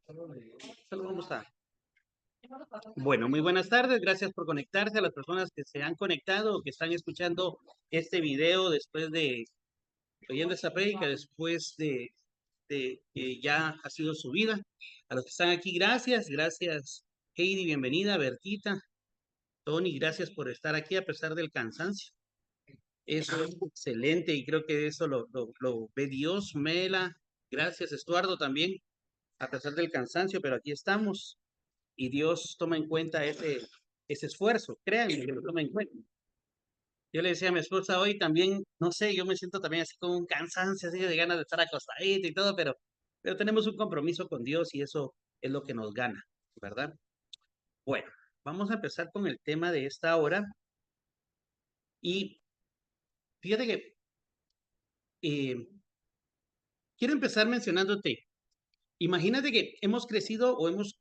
Solo vamos a... Bueno, muy buenas tardes. Gracias por conectarse a las personas que se han conectado o que están escuchando este video después de, oyendo esta prédica, después de que ya ha sido subida. A los que están aquí, gracias. Gracias, Heidi, bienvenida. Bertita, Tony, gracias por estar aquí a pesar del cansancio. Eso es excelente y creo que eso lo ve Dios. Mela, gracias. Estuardo también, a pesar del cansancio, pero aquí estamos. Y Dios toma en cuenta ese esfuerzo, créanme que lo toma en cuenta. Yo le decía a mi esposa hoy también, no sé, yo me siento también así con un cansancio, así de ganas de estar acostadito y todo, pero tenemos un compromiso con Dios y eso es lo que nos gana, ¿verdad? Bueno, vamos a empezar con el tema de esta hora y fíjate que eh, quiero empezar mencionándote, imagínate que hemos crecido o hemos,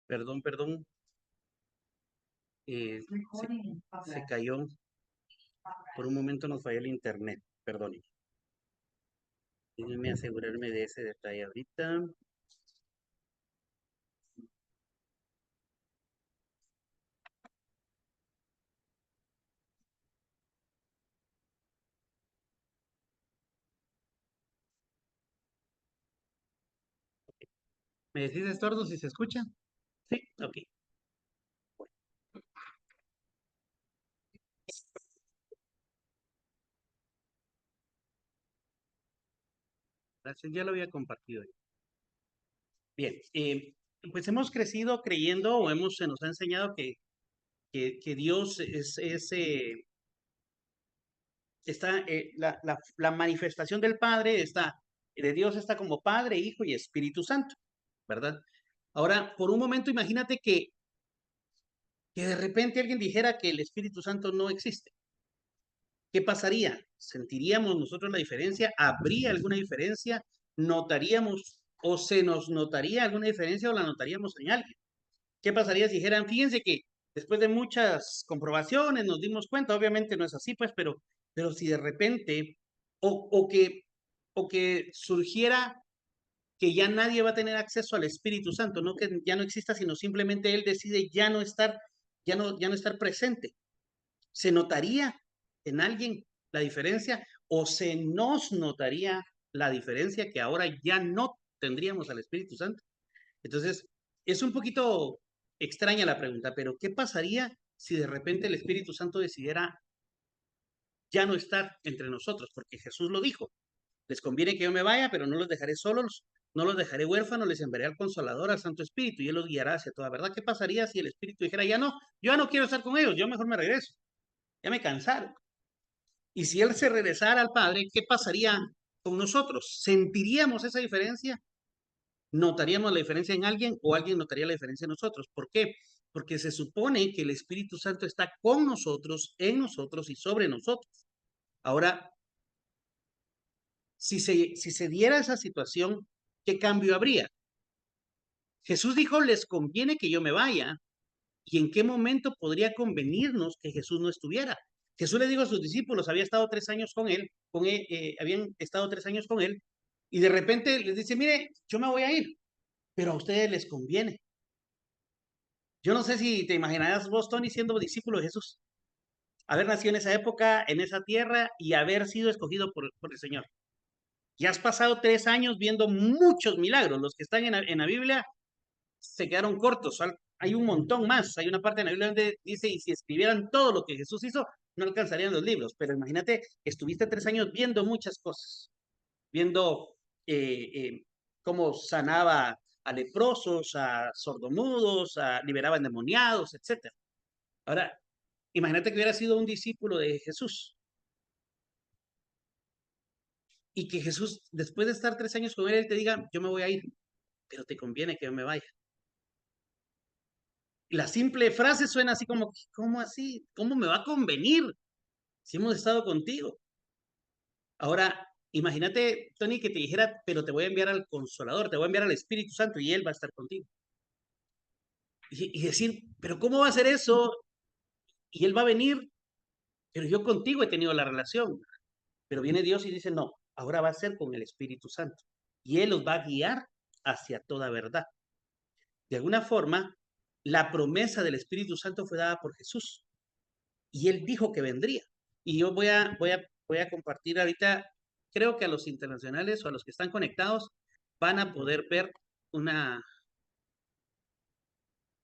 perdón, se cayó, por un momento nos falló el internet, perdón. Déjenme asegurarme de ese detalle ahorita. ¿Me decís, Estordo, si se escucha? Sí, ok. Gracias, ya lo había compartido. Bien, pues hemos crecido creyendo o se nos ha enseñado que Dios está, la manifestación del Padre está, de Dios está como Padre, Hijo y Espíritu Santo, ¿verdad? Ahora, por un momento, imagínate que de repente alguien dijera que el Espíritu Santo no existe. ¿Qué pasaría? ¿Sentiríamos nosotros la diferencia? ¿Habría alguna diferencia? ¿Notaríamos o se nos notaría alguna diferencia o la notaríamos en alguien? ¿Qué pasaría si dijeran, fíjense que después de muchas comprobaciones nos dimos cuenta, obviamente no es así, pues, pero si de repente, o, o que, o que surgiera que ya nadie va a tener acceso al Espíritu Santo, no que ya no exista, sino simplemente Él decide ya no estar, ya no estar presente. ¿Se notaría en alguien la diferencia o se nos notaría la diferencia que ahora ya no tendríamos al Espíritu Santo? Entonces, es un poquito extraña la pregunta, pero ¿qué pasaría si de repente el Espíritu Santo decidiera ya no estar entre nosotros? Porque Jesús lo dijo, les conviene que yo me vaya, pero no los dejaré solos, no los dejaré huérfanos, les enviaré al Consolador, al Santo Espíritu, y Él los guiará hacia toda verdad. ¿Qué pasaría si el Espíritu dijera, ya no, yo ya no quiero estar con ellos, yo mejor me regreso, ya me cansaron? Y si Él se regresara al Padre, ¿qué pasaría con nosotros? ¿Sentiríamos esa diferencia? ¿Notaríamos la diferencia en alguien o alguien notaría la diferencia en nosotros? ¿Por qué? Porque se supone que el Espíritu Santo está con nosotros, en nosotros y sobre nosotros. Ahora, si se diera esa situación, ¿qué cambio habría? Jesús dijo, les conviene que yo me vaya. ¿Y en qué momento podría convenirnos que Jesús no estuviera? Jesús le dijo a sus discípulos, había estado 3 años con él, habían estado 3 años con él, y de repente les dice, mire, yo me voy a ir, pero a ustedes les conviene. Yo no sé si te imaginarás vos, Tony, siendo discípulo de Jesús, haber nacido en esa época, en esa tierra y haber sido escogido por el Señor. Y has pasado 3 años viendo muchos milagros. Los que están en la Biblia se quedaron cortos. Hay un montón más. Hay una parte en la Biblia donde dice, y si escribieran todo lo que Jesús hizo, no alcanzarían los libros. Pero imagínate, estuviste 3 años viendo muchas cosas, viendo eh, eh, cómo sanaba a leprosos, a sordomudos, liberaba endemoniados, etcétera. Ahora, imagínate que hubiera sido un discípulo de Jesús y que Jesús, después de estar 3 años con él, él te diga, yo me voy a ir, pero te conviene que yo me vaya. Y la simple frase suena así como, ¿cómo así? ¿Cómo me va a convenir si hemos estado contigo? Ahora, imagínate, Tony, que te dijera, pero te voy a enviar al Consolador, te voy a enviar al Espíritu Santo y Él va a estar contigo. Y decir, pero ¿cómo va a ser eso? Y Él va a venir, pero yo contigo he tenido la relación. Pero viene Dios y dice, no, ahora va a ser con el Espíritu Santo. Y Él los va a guiar hacia toda verdad. De alguna forma, la promesa del Espíritu Santo fue dada por Jesús. Y Él dijo que vendría. Y yo voy a compartir ahorita, creo que a los internacionales o a los que están conectados van a poder ver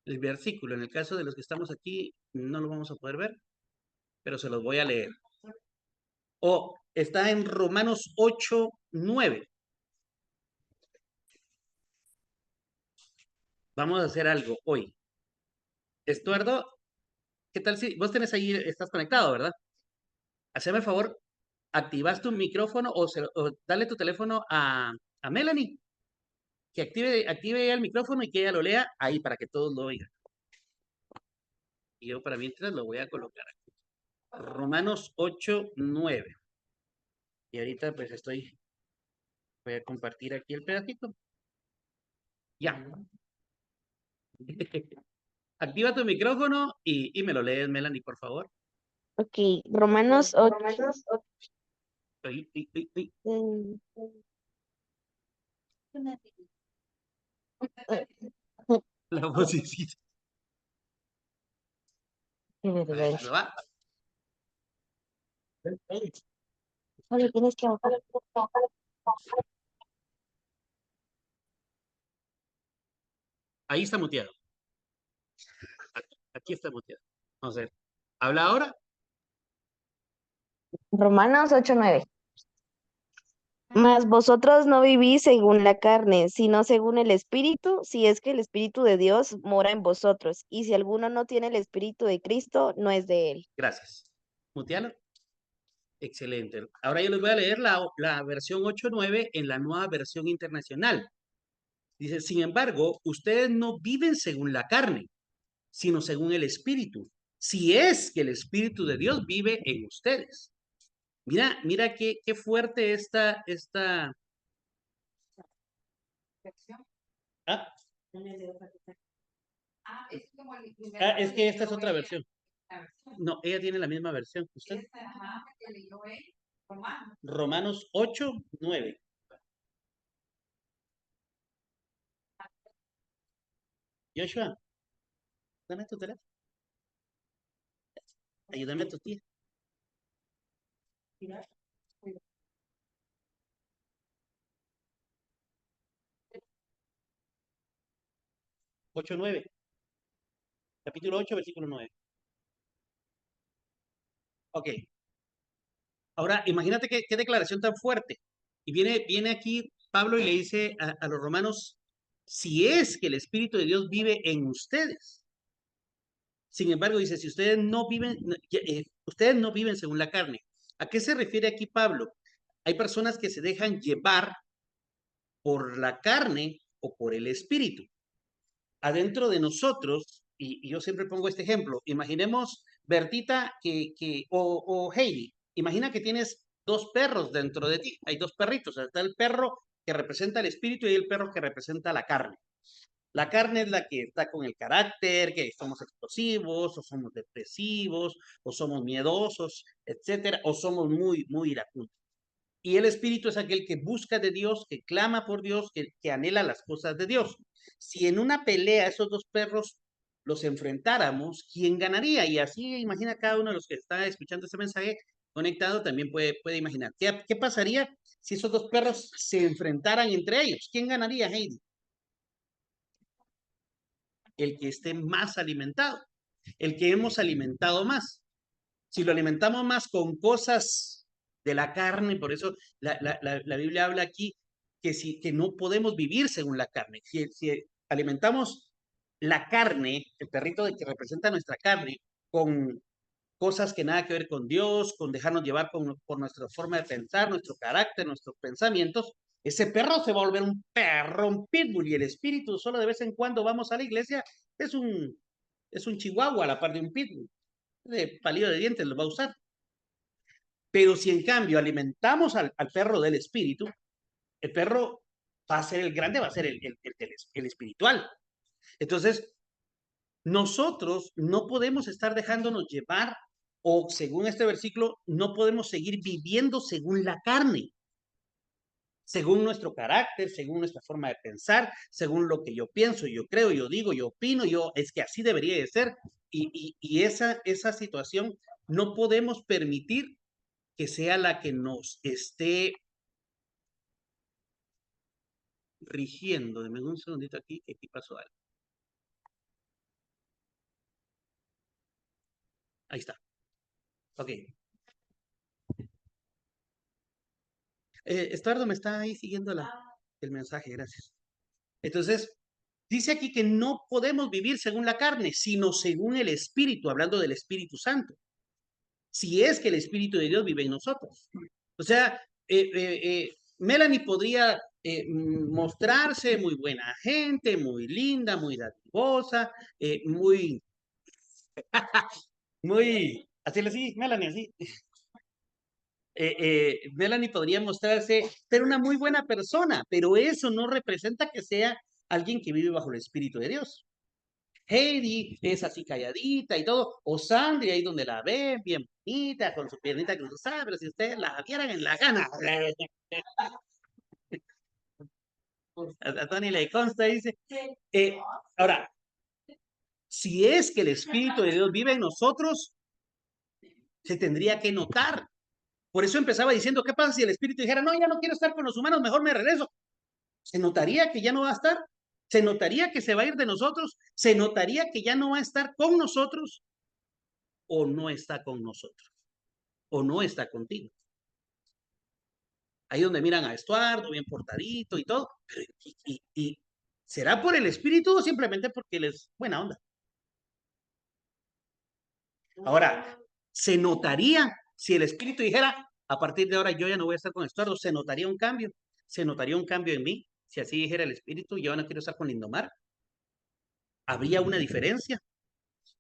el versículo. En el caso de los que estamos aquí, no lo vamos a poder ver, pero se los voy a leer. Está en Romanos 8:9. Vamos a hacer algo hoy. Estuardo, ¿qué tal si vos tenés ahí, estás conectado, verdad? Haceme el favor, activas tu micrófono o dale tu teléfono a Melanie, que active ella el micrófono y que ella lo lea ahí para que todos lo oigan. Y yo para mientras lo voy a colocar aquí. Romanos 8:9. Y ahorita pues voy a compartir aquí el pedacito. Ya. Activa tu micrófono y me lo lees, Melanie, por favor. Ok, Romanos 8. Ay, ay, ay, ay. mm, La vocecita. Qué A ver, vergüenza. ¿lo va? Oye, tienes que bajar. Ahí está muteado. Aquí está muteado. Vamos a ver. ¿Habla ahora? Romanos 8:9. Mas vosotros no vivís según la carne, sino según el Espíritu, si es que el Espíritu de Dios mora en vosotros. Y si alguno no tiene el Espíritu de Cristo, no es de él. Gracias. ¿Mutealo? Excelente. Ahora yo les voy a leer la versión 8:9 en la nueva versión internacional. Dice, sin embargo, ustedes no viven según la carne, sino según el Espíritu. Si es que el Espíritu de Dios vive en ustedes. Mira qué fuerte esta. Ah, es que esta es otra versión. No, ella tiene la misma versión que usted. Romanos 8:9. Joshua, dame tu teléfono. Ayúdame a tu tía. 8:9. Capítulo 8, versículo 9. Ok. Ahora, imagínate qué declaración tan fuerte. Y viene aquí Pablo y le dice a los romanos, si es que el Espíritu de Dios vive en ustedes. Sin embargo, dice, si ustedes no viven según la carne. ¿A qué se refiere aquí Pablo? Hay personas que se dejan llevar por la carne o por el espíritu. Adentro de nosotros, y yo siempre pongo este ejemplo, imaginemos Bertita o Heidi, imagina que tienes dos perros dentro de ti, hay dos perritos, está el perro que representa el espíritu y el perro que representa la carne. La carne es la que está con el carácter, que somos explosivos, o somos depresivos, o somos miedosos, etcétera, o somos muy, muy iracundos. Y el espíritu es aquel que busca de Dios, que clama por Dios, que anhela las cosas de Dios. Si en una pelea esos dos perros los enfrentáramos, ¿quién ganaría? Y así imagina cada uno de los que está escuchando este mensaje conectado también puede imaginar. ¿Qué pasaría si esos dos perros se enfrentaran entre ellos? ¿Quién ganaría, Heidi? El que esté más alimentado, el que hemos alimentado más. Si lo alimentamos más con cosas de la carne, por eso la Biblia habla aquí que no podemos vivir según la carne. Si alimentamos la carne, el perrito que representa nuestra carne, con cosas que nada que ver con Dios, con dejarnos llevar por nuestra forma de pensar, nuestro carácter, nuestros pensamientos, ese perro se va a volver un perro, un pitbull, y el espíritu solo de vez en cuando vamos a la iglesia, es un chihuahua a la par de un pitbull, de palillo de dientes lo va a usar. Pero si en cambio alimentamos al perro del espíritu, el perro va a ser el grande, va a ser el espiritual. Entonces, nosotros no podemos estar dejándonos llevar, o según este versículo, no podemos seguir viviendo según la carne. según nuestro carácter, según nuestra forma de pensar, según lo que yo pienso, yo creo, yo digo, yo opino, es que así debería de ser. Y esa situación no podemos permitir que sea la que nos esté rigiendo. Deme un segundito aquí, que aquí pasó algo. Ahí está. Ok. Estuardo me está ahí siguiendo el mensaje, gracias. Entonces, dice aquí que no podemos vivir según la carne, sino según el Espíritu, hablando del Espíritu Santo. Si es que el Espíritu de Dios vive en nosotros. O sea, Melanie podría mostrarse muy buena gente, muy linda, muy dadivosa, así le sí, Melanie, así. Melanie podría mostrarse ser una muy buena persona, pero eso no representa que sea alguien que vive bajo el Espíritu de Dios. Heidi es así calladita y todo, o Sandri ahí donde la ven, bien bonita, con su piernita cruzada, pero si ustedes la vieran en la gana, a Tony le consta, dice. Ahora, si es que el Espíritu de Dios vive en nosotros, se tendría que notar. Por eso empezaba diciendo, ¿qué pasa si el Espíritu dijera, no, ya no quiero estar con los humanos, mejor me regreso? Se notaría que ya no va a estar, se notaría que se va a ir de nosotros, se notaría que ya no va a estar con nosotros, o no está con nosotros, o no está contigo. Ahí donde miran a Estuardo, bien portadito y todo, pero y ¿será por el Espíritu o simplemente porque él es buena onda? Ahora, se notaría si el Espíritu dijera, a partir de ahora yo ya no voy a estar con Estuardo, se notaría un cambio, en mí, si así dijera el Espíritu, yo no quiero estar con Lindomar, habría una diferencia.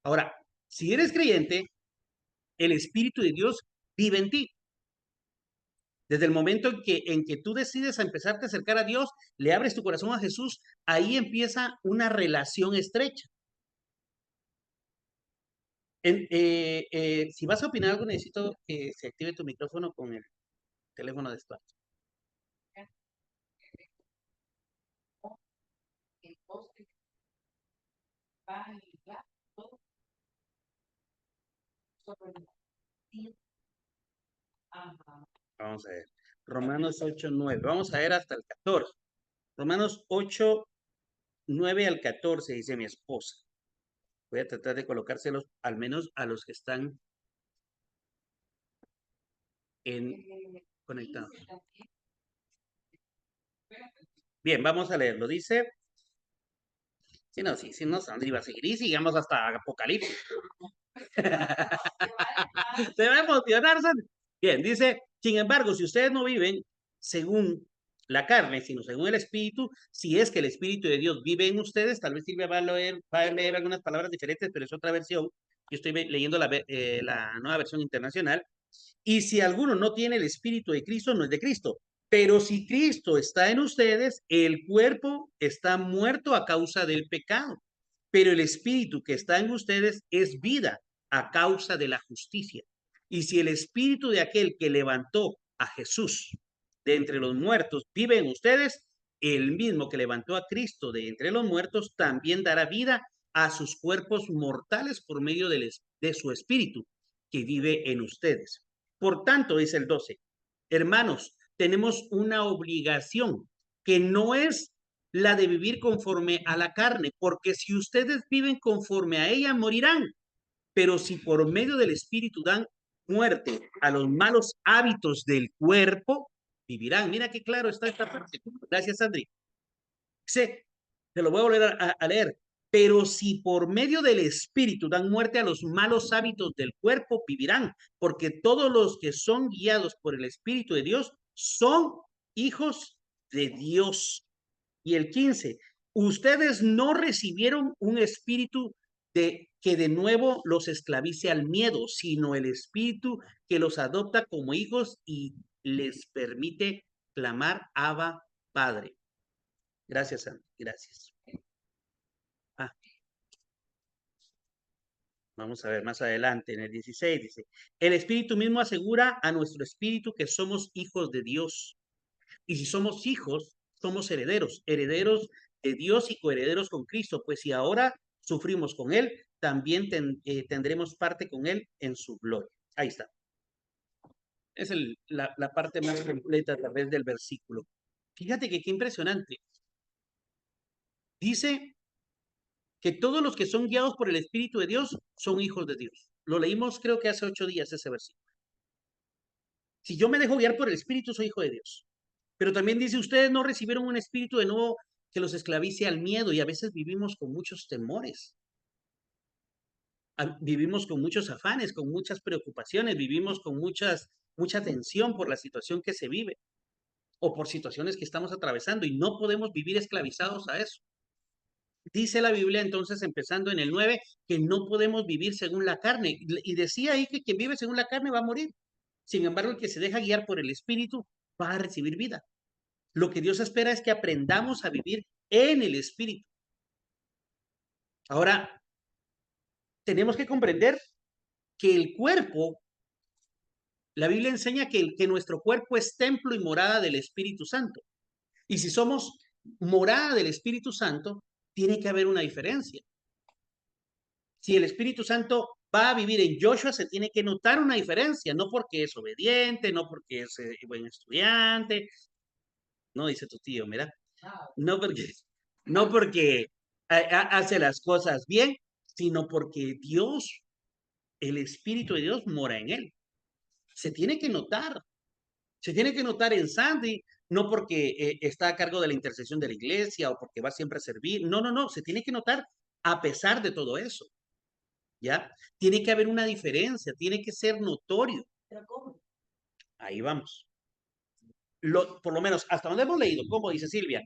Ahora, si eres creyente, el Espíritu de Dios vive en ti. Desde el momento en que tú decides a empezarte a acercar a Dios, le abres tu corazón a Jesús, ahí empieza una relación estrecha. Si vas a opinar algo, necesito que se active tu micrófono con el teléfono de Estuardo. Vamos a ver. Romanos 8:9. Vamos a ver hasta el 14. Romanos 8:9 al 14, dice mi esposa. Voy a tratar de colocárselos al menos a los que están conectados. Bien, vamos a leerlo. Dice, si no, Sandri va a seguir y sigamos hasta Apocalipsis. Se va a emocionar, Sandri. Bien, dice, sin embargo, si ustedes no viven según la carne, sino según el Espíritu, si es que el Espíritu de Dios vive en ustedes, tal vez Silvia va a leer algunas palabras diferentes, pero es otra versión. Yo estoy leyendo la nueva versión internacional. Y si alguno no tiene el Espíritu de Cristo, no es de Cristo. Pero si Cristo está en ustedes, el cuerpo está muerto a causa del pecado, pero el Espíritu que está en ustedes es vida a causa de la justicia. Y si el Espíritu de aquel que levantó a Jesús de entre los muertos vive en ustedes, el mismo que levantó a Cristo de entre los muertos también dará vida a sus cuerpos mortales por medio de su Espíritu que vive en ustedes. Por tanto, dice el 12, hermanos, tenemos una obligación que no es la de vivir conforme a la carne, porque si ustedes viven conforme a ella, morirán. Pero si por medio del Espíritu dan muerte a los malos hábitos del cuerpo, vivirán. Mira qué claro está esta parte. Gracias, Andri. Te lo voy a volver a leer. Pero si por medio del Espíritu dan muerte a los malos hábitos del cuerpo, vivirán, porque todos los que son guiados por el Espíritu de Dios son hijos de Dios. Y el 15, ustedes no recibieron un espíritu que de nuevo los esclavice al miedo, sino el espíritu que los adopta como hijos y les permite clamar Abba, Padre. Gracias, Sandy. Gracias. Vamos a ver más adelante, en el 16 dice, el Espíritu mismo asegura a nuestro espíritu que somos hijos de Dios. Y si somos hijos, somos herederos, herederos de Dios y coherederos con Cristo. Pues si ahora sufrimos con Él, también tendremos parte con Él en su gloria. Ahí está. Es la parte más completa a través del versículo. Fíjate que qué impresionante. Dice que todos los que son guiados por el Espíritu de Dios son hijos de Dios. Lo leímos creo que hace 8 días ese versículo. Si yo me dejo guiar por el Espíritu, soy hijo de Dios. Pero también dice, ustedes no recibieron un espíritu de nuevo que los esclavice al miedo, y a veces vivimos con muchos temores. Vivimos con muchos afanes, con muchas preocupaciones, vivimos con mucha tensión por la situación que se vive o por situaciones que estamos atravesando, y no podemos vivir esclavizados a eso. Dice la Biblia entonces, empezando en el 9, que no podemos vivir según la carne. Y decía ahí que quien vive según la carne va a morir. Sin embargo, el que se deja guiar por el Espíritu va a recibir vida. Lo que Dios espera es que aprendamos a vivir en el Espíritu. Ahora, tenemos que comprender que el cuerpo, la Biblia enseña que nuestro cuerpo es templo y morada del Espíritu Santo. Y si somos morada del Espíritu Santo, tiene que haber una diferencia. Si el Espíritu Santo va a vivir en Joshua, se tiene que notar una diferencia, no porque es obediente, no porque es buen estudiante, no dice tu tío, mira, no porque hace las cosas bien, sino porque Dios, el Espíritu de Dios mora en él. Se tiene que notar, en Sandy, no porque está a cargo de la intercesión de la iglesia o porque va siempre a servir, no, se tiene que notar a pesar de todo eso. ¿Ya? Tiene que haber una diferencia, tiene que ser notorio. Ahí vamos. Por lo menos, hasta donde hemos leído, como dice Silvia,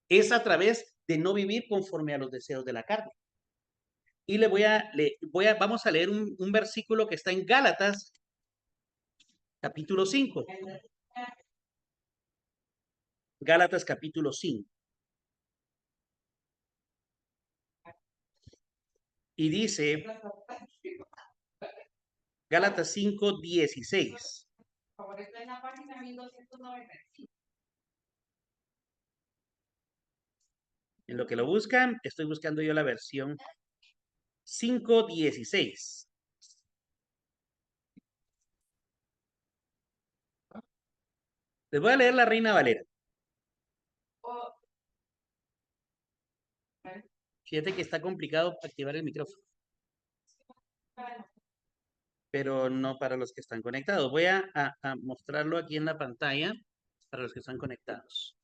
es a través de no vivir conforme a los deseos de la carne. Y vamos a leer un versículo que está en Gálatas, capítulo 5. Gálatas, capítulo 5. Y dice, Gálatas 5, 16. En lo que lo buscan, estoy buscando yo la versión 5:16. Les voy a leer la Reina Valera. Fíjate que está complicado activar el micrófono, pero no para los que están conectados. Voy a mostrarlo aquí en la pantalla para los que están conectados.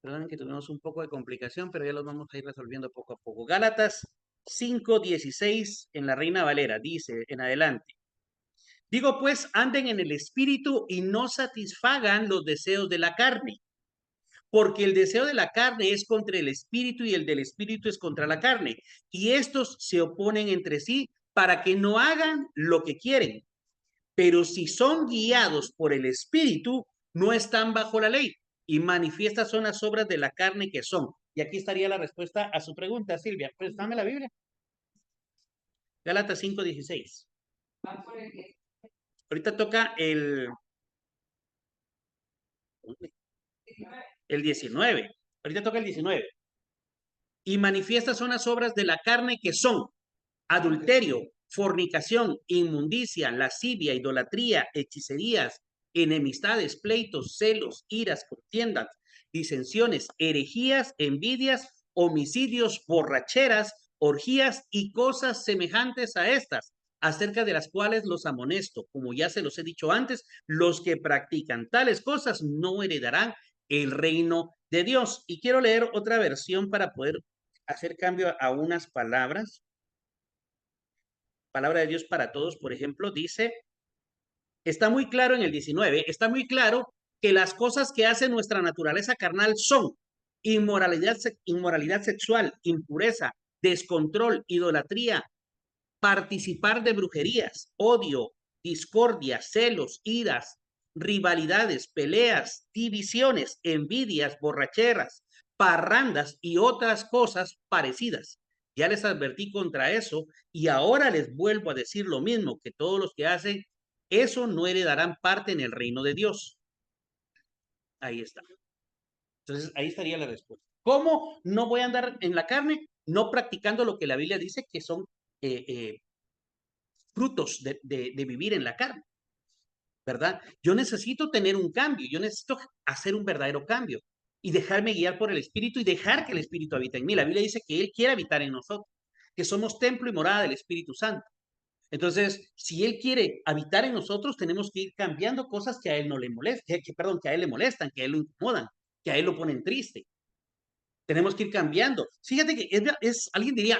Perdonen que tuvimos un poco de complicación, pero ya los vamos a ir resolviendo poco a poco. Gálatas 5:16 en la Reina Valera dice en adelante. Digo pues, anden en el espíritu y no satisfagan los deseos de la carne, porque el deseo de la carne es contra el espíritu y el del espíritu es contra la carne, y estos se oponen entre sí para que no hagan lo que quieren. Pero si son guiados por el espíritu, no están bajo la ley, y manifiestas son las obras de la carne que son. Y aquí estaría la respuesta a su pregunta, Silvia. Pues dame la Biblia. Gálatas 5:16. Ahorita toca el 19. Ahorita toca el 19. Y manifiestas son las obras de la carne que son adulterio, fornicación, inmundicia, lascivia, idolatría, hechicerías, enemistades, pleitos, celos, iras, contiendas, disensiones, herejías, envidias, homicidios, borracheras, orgías y cosas semejantes a estas, acerca de las cuales los amonesto, como ya se los he dicho antes, los que practican tales cosas no heredarán el reino de Dios. Y quiero leer otra versión para poder hacer cambio a unas palabras. Palabra de Dios para todos, por ejemplo, dice, está muy claro en el 19, está muy claro que las cosas que hace nuestra naturaleza carnal son inmoralidad sexual, impureza, descontrol, idolatría, participar de brujerías, odio, discordia, celos, iras, rivalidades, peleas, divisiones, envidias, borracheras, parrandas y otras cosas parecidas. Ya les advertí contra eso y ahora les vuelvo a decir lo mismo, que todos los que hacen eso no heredarán parte en el reino de Dios. Ahí está. Entonces, ahí estaría la respuesta. ¿Cómo no voy a andar en la carne? No practicando lo que la Biblia dice que son frutos de vivir en la carne, ¿verdad? Yo necesito tener un cambio, yo necesito hacer un verdadero cambio y dejarme guiar por el Espíritu y dejar que el Espíritu habite en mí. La Biblia dice que Él quiere habitar en nosotros, que somos templo y morada del Espíritu Santo. Entonces, si Él quiere habitar en nosotros, tenemos que ir cambiando cosas que a Él no le molestan, perdón, que a Él le molestan, que a Él lo incomodan, que a Él lo ponen triste. Tenemos que ir cambiando. Fíjate que alguien diría,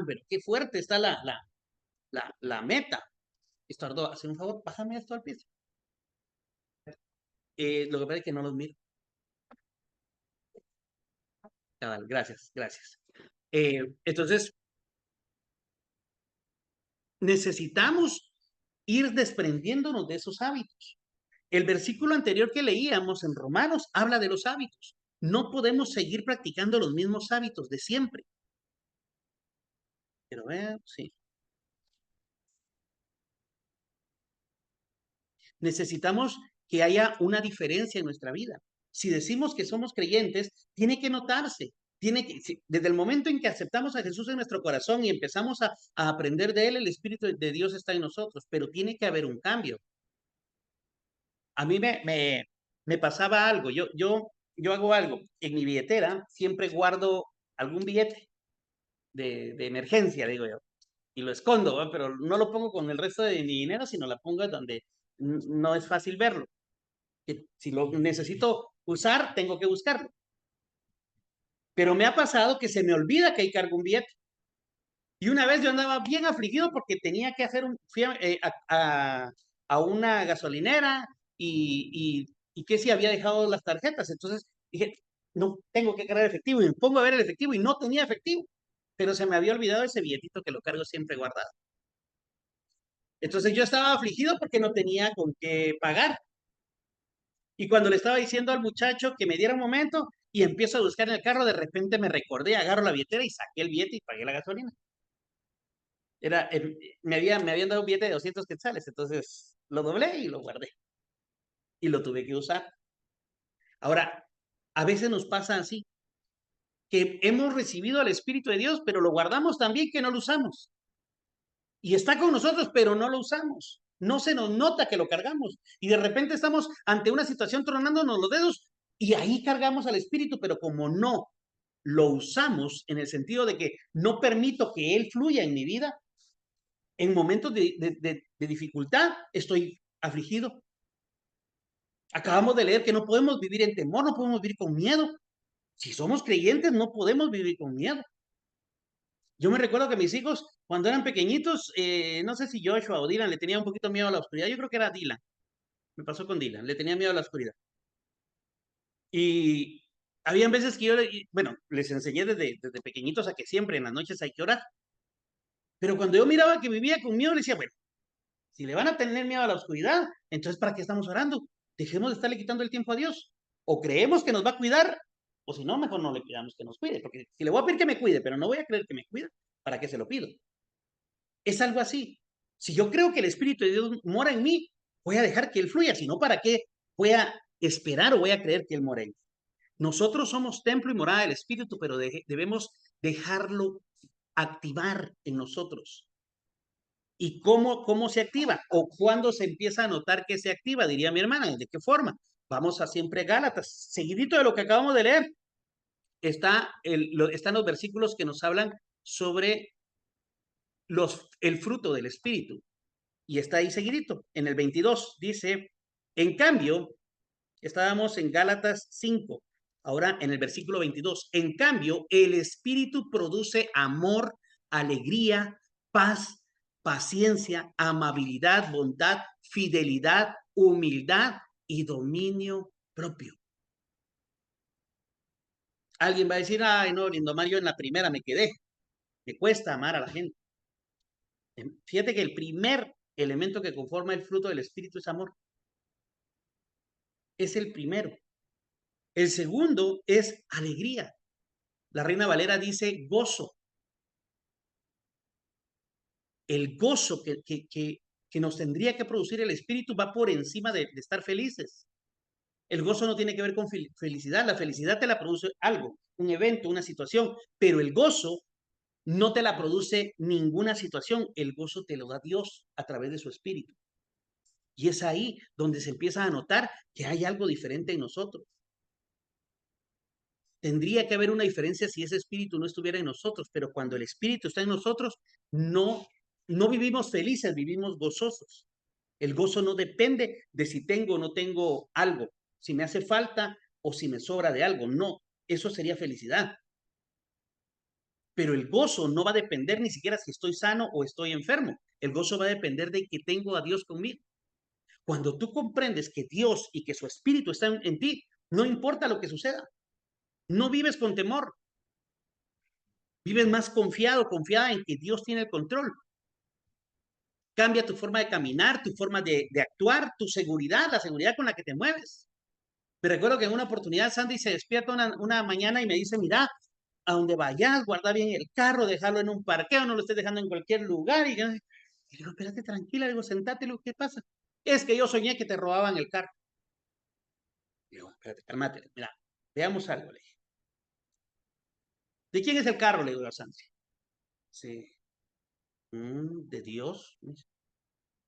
pero qué fuerte está la meta. Estardo, hazme un favor, bájame esto al piso. Lo que pasa es que no los miro. Gracias, gracias. Entonces, necesitamos ir desprendiéndonos de esos hábitos. El versículo anterior que leíamos en Romanos habla de los hábitos. No podemos seguir practicando los mismos hábitos de siempre. Pero vean, sí. Necesitamos que haya una diferencia en nuestra vida. Si decimos que somos creyentes, tiene que notarse. Desde el momento en que aceptamos a Jesús en nuestro corazón y empezamos a aprender de Él, el Espíritu de Dios está en nosotros, pero tiene que haber un cambio. A mí me pasaba algo, yo hago algo, en mi billetera siempre guardo algún billete de emergencia, digo yo, y lo escondo, ¿va? Pero no lo pongo con el resto de mi dinero, sino la pongo donde no es fácil verlo. Que si lo necesito usar, tengo que buscarlo. Pero me ha pasado que se me olvida que ahí cargo un billete. Y una vez yo andaba bien afligido porque tenía que hacer fui a una gasolinera y que si había dejado las tarjetas. Entonces dije, no, tengo que cargar efectivo. Y me pongo a ver el efectivo y no tenía efectivo. Pero se me había olvidado ese billetito que lo cargo siempre guardado. Entonces yo estaba afligido porque no tenía con qué pagar. Y cuando le estaba diciendo al muchacho que me diera un momento y empiezo a buscar en el carro, de repente me recordé, agarro la billetera y saqué el billete y pagué la gasolina. Me habían dado un billete de 200 quetzales, entonces lo doblé y lo guardé. Y lo tuve que usar. Ahora, a veces nos pasa así, que hemos recibido al Espíritu de Dios, pero lo guardamos también que no lo usamos. Y está con nosotros, pero no lo usamos. No se nos nota que lo cargamos. Y de repente estamos ante una situación tronándonos los dedos y ahí cargamos al Espíritu, pero como no lo usamos en el sentido de que no permito que Él fluya en mi vida, en momentos de dificultad estoy afligido. Acabamos de leer que no podemos vivir en temor, no podemos vivir con miedo. Si somos creyentes, no podemos vivir con miedo. Yo me recuerdo que mis hijos, cuando eran pequeñitos, no sé si Joshua o Dylan le tenía un poquito miedo a la oscuridad. Yo creo que era Dylan. Me pasó con Dylan, le tenía miedo a la oscuridad. Y habían veces que bueno, les enseñé desde pequeñitos a que siempre en las noches hay que orar. Pero cuando yo miraba que vivía con miedo, le decía, bueno, si le van a tener miedo a la oscuridad, entonces ¿para qué estamos orando? Dejemos de estarle quitando el tiempo a Dios. O creemos que nos va a cuidar, o si no, mejor no le pidamos que nos cuide. Porque si le voy a pedir que me cuide, pero no voy a creer que me cuide, ¿para qué se lo pido? Es algo así. Si yo creo que el Espíritu de Dios mora en mí, voy a dejar que Él fluya. Si no, ¿para qué voy a esperar o voy a creer que Él mora en mí? Nosotros somos templo y morada del Espíritu, pero debemos dejarlo activar en nosotros. ¿Y cómo se activa? ¿O cuándo se empieza a notar que se activa? Diría mi hermana. ¿De qué forma? Vamos a siempre Gálatas. Seguidito de lo que acabamos de leer, están los versículos que nos hablan sobre el fruto del Espíritu. Y está ahí seguidito. En el 22 dice, en cambio, estábamos en Gálatas 5, ahora en el versículo 22, en cambio, el Espíritu produce amor, alegría, paz, paciencia, amabilidad, bondad, fidelidad, humildad y dominio propio. Alguien va a decir, ay, no, Lindomar, yo en la primera me quedé. Me cuesta amar a la gente. Fíjate que el primer elemento que conforma el fruto del Espíritu es amor. Es el primero. El segundo es alegría. La Reina Valera dice gozo. El gozo que nos tendría que producir el Espíritu va por encima de estar felices. El gozo no tiene que ver con felicidad. La felicidad te la produce algo, un evento, una situación, pero el gozo no te la produce ninguna situación. El gozo te lo da Dios a través de su espíritu. Y es ahí donde se empieza a notar que hay algo diferente en nosotros. Tendría que haber una diferencia si ese espíritu no estuviera en nosotros, pero cuando el espíritu está en nosotros, no vivimos felices, vivimos gozosos. El gozo no depende de si tengo o no tengo algo, si me hace falta o si me sobra de algo. No, eso sería felicidad. Pero el gozo no va a depender ni siquiera si estoy sano o estoy enfermo. El gozo va a depender de que tengo a Dios conmigo. Cuando tú comprendes que Dios y que su espíritu están en ti, no importa lo que suceda. No vives con temor. Vives más confiado, confiada en que Dios tiene el control. Cambia tu forma de caminar, tu forma de actuar, tu seguridad, la seguridad con la que te mueves. Me recuerdo que en una oportunidad Sandy se despierta una mañana y me dice, mira, a donde vayas, guarda bien el carro, déjalo en un parqueo, no lo estés dejando en cualquier lugar. Y yo digo, espérate, tranquila, digo, sentate, ¿qué pasa? Es que yo soñé que te robaban el carro. Digo, espérate, cálmate, mira, veamos algo, le dije. ¿De quién es el carro? Le digo a Sandy. Sí. ¿De Dios?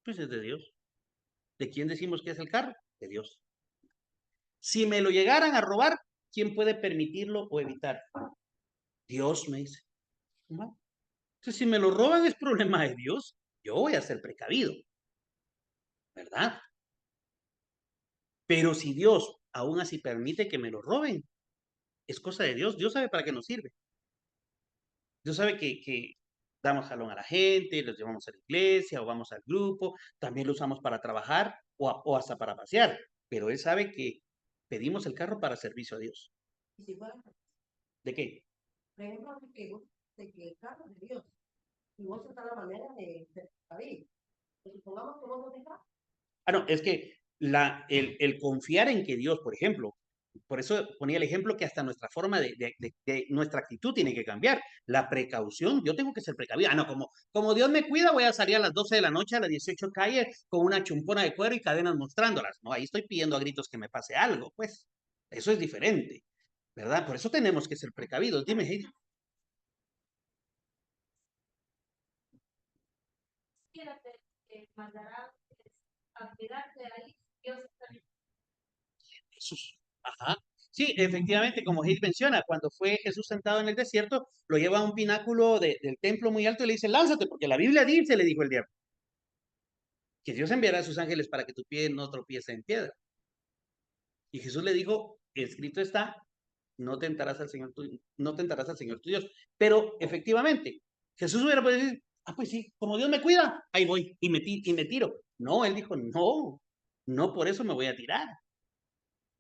Pues es de Dios. ¿De quién decimos que es el carro? De Dios. Si me lo llegaran a robar, ¿quién puede permitirlo o evitar? Dios, me dice. ¿No? Entonces, si me lo roban es problema de Dios. Yo voy a ser precavido, ¿verdad? Pero si Dios aún así permite que me lo roben, es cosa de Dios. Dios sabe para qué nos sirve. Dios sabe que damos jalón a la gente, los llevamos a la iglesia o vamos al grupo, también lo usamos para trabajar o hasta para pasear. Pero Él sabe que pedimos el carro para servicio a Dios. Y si fuera, ¿De qué? por ejemplo, de que el carro es de Dios, y vos está la manera de David. Pues supongamos que vos no dejas. Ah, no, es que el confiar en que Dios, por ejemplo, por eso ponía el ejemplo que hasta nuestra forma de nuestra actitud tiene que cambiar. La precaución, yo tengo que ser precavido. Ah, no, como Dios me cuida, voy a salir a las 12 de la noche a las 18 calles con una chumpona de cuero y cadenas mostrándolas. No, ahí estoy pidiendo a gritos que me pase algo, pues. Eso es diferente, ¿verdad? Por eso tenemos que ser precavidos. Dime, Heidi. Mandará a quedarte ahí, Dios está. Jesús. Ajá. Sí, efectivamente, como Gil menciona, cuando fue Jesús sentado en el desierto, lo lleva a un pináculo del templo muy alto y le dice, lánzate, porque la Biblia dice, le dijo el diablo, que Dios enviará a sus ángeles para que tu pie no tropiece en piedra. Y Jesús le dijo, escrito está, no tentarás al Señor tu Dios. Pero efectivamente, Jesús hubiera podido decir, ah, pues sí, como Dios me cuida, ahí voy y me tiro. No, él dijo, no por eso me voy a tirar.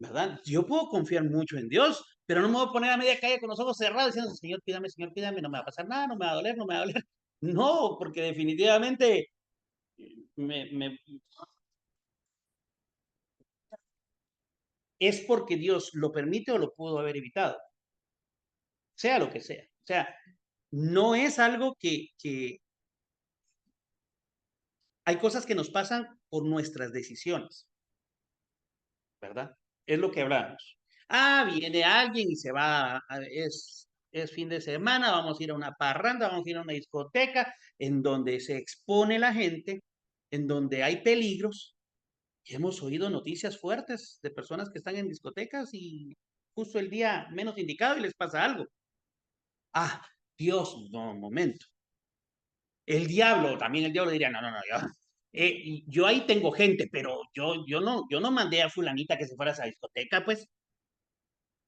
¿Verdad? Yo puedo confiar mucho en Dios, pero no me voy a poner a media calle con los ojos cerrados diciendo, Señor, pídame, no me va a pasar nada, no me va a doler, no me va a doler. No, porque definitivamente me, es porque Dios lo permite o lo pudo haber evitado, sea lo que sea. O sea, no es algo que hay cosas que nos pasan por nuestras decisiones, ¿verdad? Es lo que hablamos. Ah, viene alguien y se va, es fin de semana, vamos a ir a una parranda, vamos a ir a una discoteca en donde se expone la gente, en donde hay peligros. Y hemos oído noticias fuertes de personas que están en discotecas y justo el día menos indicado y les pasa algo. Ah, Dios, no, un momento. También el diablo diría, no, yo ahí tengo gente, pero yo no mandé a fulanita que se fuera a esa discoteca, pues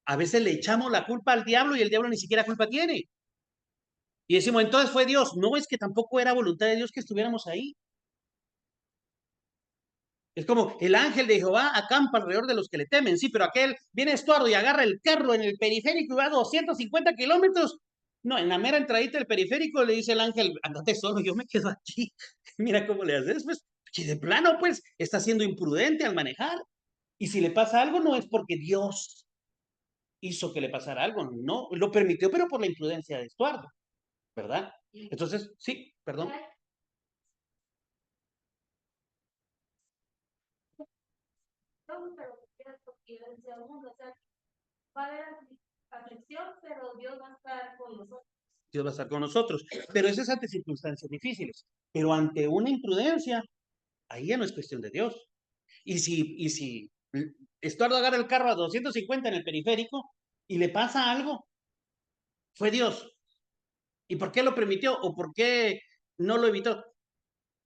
a veces le echamos la culpa al diablo y el diablo ni siquiera culpa tiene. Y decimos, entonces fue Dios. No, es que tampoco era voluntad de Dios que estuviéramos ahí. Es como el ángel de Jehová acampa alrededor de los que le temen. Sí, pero aquel viene Estuardo y agarra el carro en el periférico y va a 250 kilómetros. No, en la mera entradita del periférico le dice el ángel, andate solo, yo me quedo aquí. Mira cómo le haces, pues, que de plano, pues, está siendo imprudente al manejar. Y si le pasa algo, no es porque Dios hizo que le pasara algo, no, lo permitió, pero por la imprudencia de Estuardo, ¿verdad? Entonces, sí, perdón. influencia del mundo. O sea, va a haber aflicción, pero Dios va a estar con nosotros. Dios va a estar con nosotros. Pero eso es ante circunstancias difíciles. Pero ante una imprudencia, ahí ya no es cuestión de Dios. Y si Estuardo agarra el carro a 250 en el periférico y le pasa algo, fue Dios. ¿Y por qué lo permitió? ¿O por qué no lo evitó?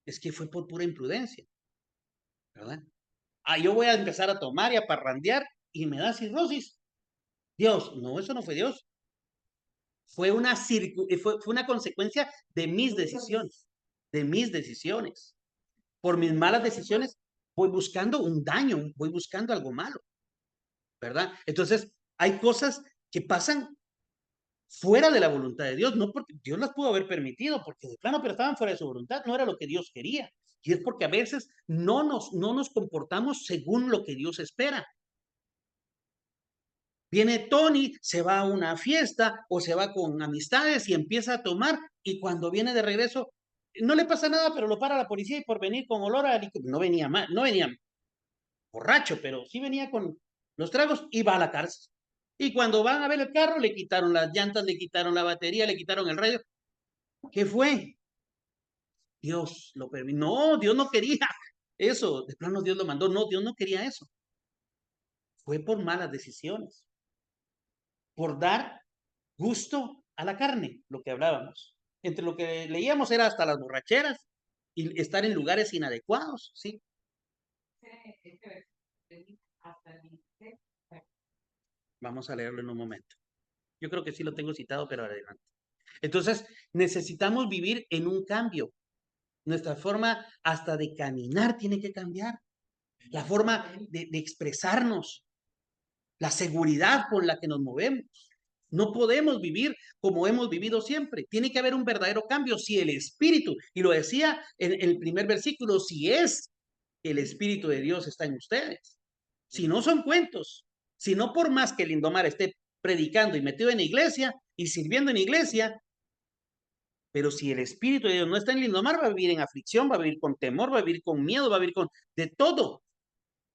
Es que fue por pura imprudencia, ¿verdad? Ah, yo voy a empezar a tomar y a parrandear y me da cirrosis. Dios, no, eso no fue Dios. Fue una consecuencia de mis decisiones, de mis decisiones. Por mis malas decisiones voy buscando un daño, voy buscando algo malo, ¿verdad? Entonces, hay cosas que pasan fuera de la voluntad de Dios, no porque Dios las pudo haber permitido, porque de plano, pero estaban fuera de su voluntad, no era lo que Dios quería. Y es porque a veces no nos comportamos según lo que Dios espera. Viene Tony, se va a una fiesta o se va con amistades y empieza a tomar, y cuando viene de regreso, no le pasa nada, pero lo para la policía y por venir con olor a licor, no venía mal, no venía borracho, pero sí venía con los tragos y va a la cárcel. Y cuando van a ver el carro, le quitaron las llantas, le quitaron la batería, le quitaron el radio. ¿Qué fue? Dios lo permitió. No, Dios no quería eso. De plano Dios lo mandó. No, Dios no quería eso. Fue por malas decisiones. Por dar gusto a la carne, lo que hablábamos. Entre lo que leíamos era hasta las borracheras y estar en lugares inadecuados, ¿sí? Vamos a leerlo en un momento. Yo creo que sí lo tengo citado, pero adelante. Entonces, necesitamos vivir en un cambio. Nuestra forma hasta de caminar tiene que cambiar. La forma de expresarnos, la seguridad con la que nos movemos. No podemos vivir como hemos vivido siempre. Tiene que haber un verdadero cambio. Si el Espíritu, y lo decía en el primer versículo, si es el Espíritu de Dios está en ustedes. Si no son cuentos, si no por más que Lindomar esté predicando y metido en iglesia y sirviendo en iglesia, pero si el Espíritu de Dios no está en Lindomar, va a vivir en aflicción, va a vivir con temor, va a vivir con miedo, va a vivir con de todo.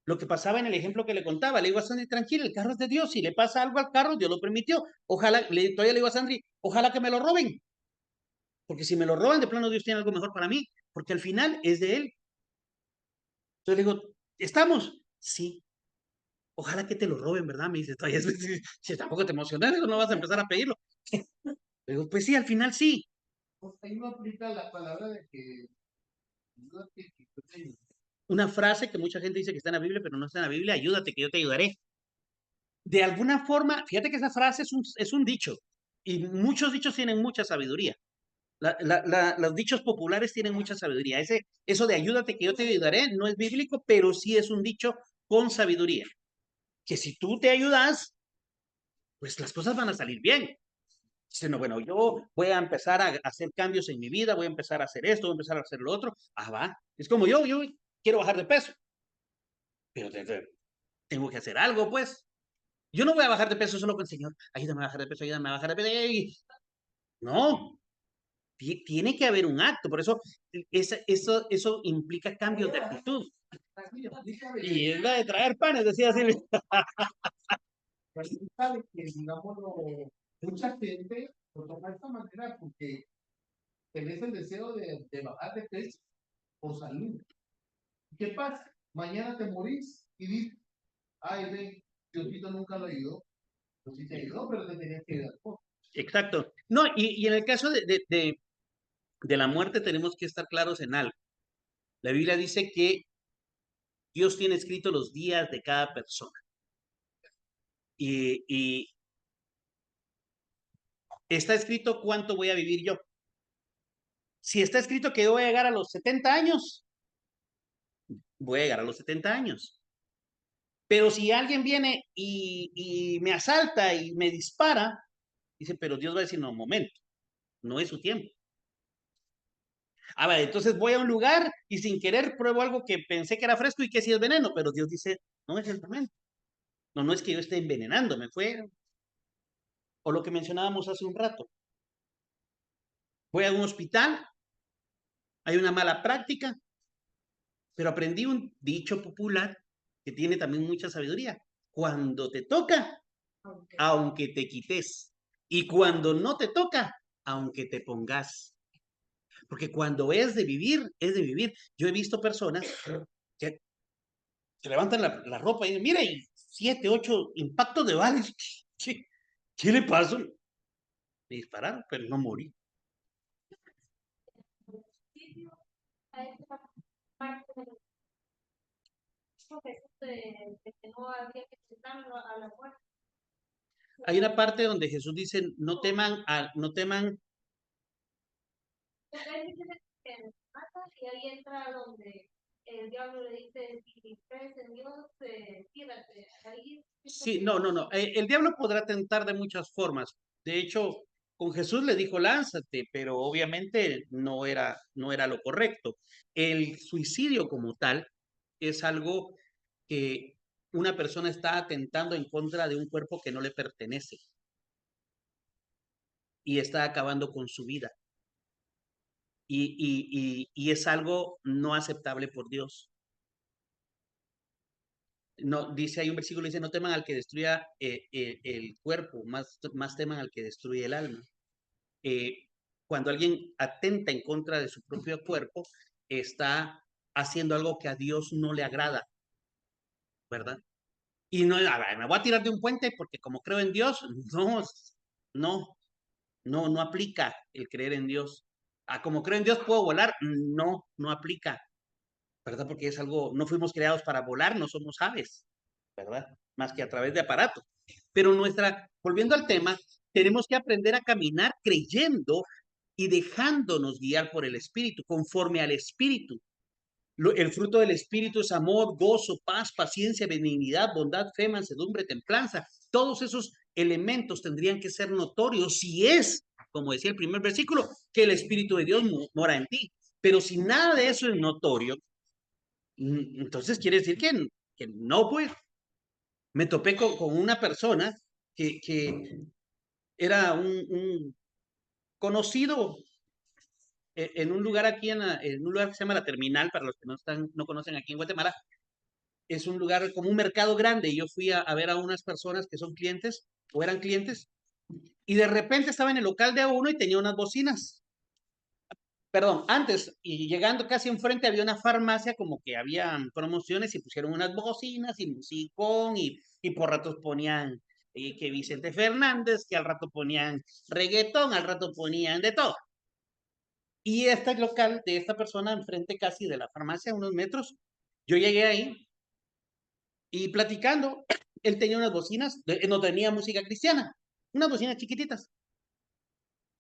Lo que pasaba en el ejemplo que le contaba, le digo a Sandri, tranquila, el carro es de Dios, si le pasa algo al carro, Dios lo permitió. Ojalá, todavía le digo a Sandri, ojalá que me lo roben, porque si me lo roban, de plano Dios tiene algo mejor para mí, porque al final es de Él. Entonces le digo, ¿estamos? Sí. Ojalá que te lo roben, ¿verdad? Me dice, todavía si tampoco te emocionas, no vas a empezar a pedirlo. Le digo, pues sí, al final sí. Pues ahí no aplica la palabra de que Una frase que mucha gente dice que está en la Biblia, pero no está en la Biblia, ayúdate que yo te ayudaré. De alguna forma, fíjate que esa frase es un dicho, y muchos dichos tienen mucha sabiduría. Los dichos populares tienen mucha sabiduría. Eso de ayúdate que yo te ayudaré no es bíblico, pero sí es un dicho con sabiduría. Que si tú te ayudas, pues las cosas van a salir bien. Sino, bueno, yo voy a empezar a hacer cambios en mi vida, voy a empezar a hacer esto, voy a empezar a hacer lo otro. Ah, va. Es como yo quiero bajar de peso, pero tengo que hacer algo, pues. Yo no voy a bajar de peso solo con el Señor, ayúdame a bajar de peso, ayúdame a bajar de peso. No, tiene que haber un acto, por eso eso implica cambios de actitud. Y es la de traer panes, decía Silvia. sabe que, digámoslo, mucha gente lo toma de esta manera porque tenés el deseo de bajar de peso por salud. ¿Qué pasa? Mañana te morís y dices, ay, ve, Diosito nunca lo ayudó. Pues sí te ayudó, pero te tenías que ayudar. Exacto. No, y en el caso de la muerte tenemos que estar claros en algo. La Biblia dice que Dios tiene escrito los días de cada persona. Y está escrito cuánto voy a vivir yo. Si está escrito que yo voy a llegar a los 70 años, voy a llegar a los 70 años. Pero si alguien viene y me asalta y me dispara, dice, pero Dios va a decir, no, momento, no es su tiempo. Ah, vale, entonces voy a un lugar y sin querer pruebo algo que pensé que era fresco y que sí es veneno, pero Dios dice, no es el momento. No, no es que yo esté envenenándome, fue. O lo que mencionábamos hace un rato. Voy a un hospital, hay una mala práctica, pero aprendí un dicho popular que tiene también mucha sabiduría. cuando te toca, Aunque aunque te quites. Y cuando no te toca, aunque te pongas. Porque cuando es de vivir, es de vivir. Yo he visto personas que se levantan la ropa y dicen, mira, y 7, 8 impactos de balas. ¿Qué le pasó? Me dispararon, pero no morí. sitio, a esa parte de de que no había que enfrentarlo a la muerte. Hay una parte donde Jesús dice, no teman, no teman. Porque hay gente que mata y ahí entra donde el diablo le dice, si crees en Dios, tírate. Ahí Sí, no. El diablo podrá tentar de muchas formas. De hecho, con Jesús le dijo, lánzate, pero obviamente no era lo correcto. El suicidio como tal es algo que una persona está atentando en contra de un cuerpo que no le pertenece y está acabando con su vida. Y es algo no aceptable por Dios. No, dice, hay un versículo que dice, no teman al que destruya el cuerpo, más teman al que destruye el alma. Cuando alguien atenta en contra de su propio cuerpo, está haciendo algo que a Dios no le agrada, ¿verdad? Y no, a ver, me voy a tirar de un puente porque como creo en Dios, no, no aplica el creer en Dios. Como creo en Dios, ¿puedo volar? No aplica, ¿verdad? Porque es algo, no fuimos creados para volar, no somos aves, ¿verdad? Más que a través de aparatos. Pero volviendo al tema, tenemos que aprender a caminar creyendo y dejándonos guiar por el Espíritu, conforme al Espíritu. El fruto del Espíritu es amor, gozo, paz, paciencia, benignidad, bondad, fe, mansedumbre, templanza. Todos esos elementos tendrían que ser notorios si es, como decía el primer versículo, que el Espíritu de Dios mora en ti. Pero si nada de eso es notorio, entonces quiere decir que no, pues. Me topé con una persona que era un conocido en un lugar aquí, en un lugar que se llama La Terminal, para los que no conocen aquí en Guatemala. Es un lugar como un mercado grande y yo fui a ver a unas personas que son clientes o eran clientes y de repente estaba en el local de uno y tenía unas bocinas. Perdón, antes, y llegando casi enfrente había una farmacia como que habían promociones y pusieron unas bocinas y musicón y por ratos ponían que Vicente Fernández, que al rato ponían reggaetón, al rato ponían de todo. Y este local de esta persona enfrente casi de la farmacia, unos metros, yo llegué ahí y platicando, él tenía unas bocinas, no tenía música cristiana, unas bocinas chiquititas.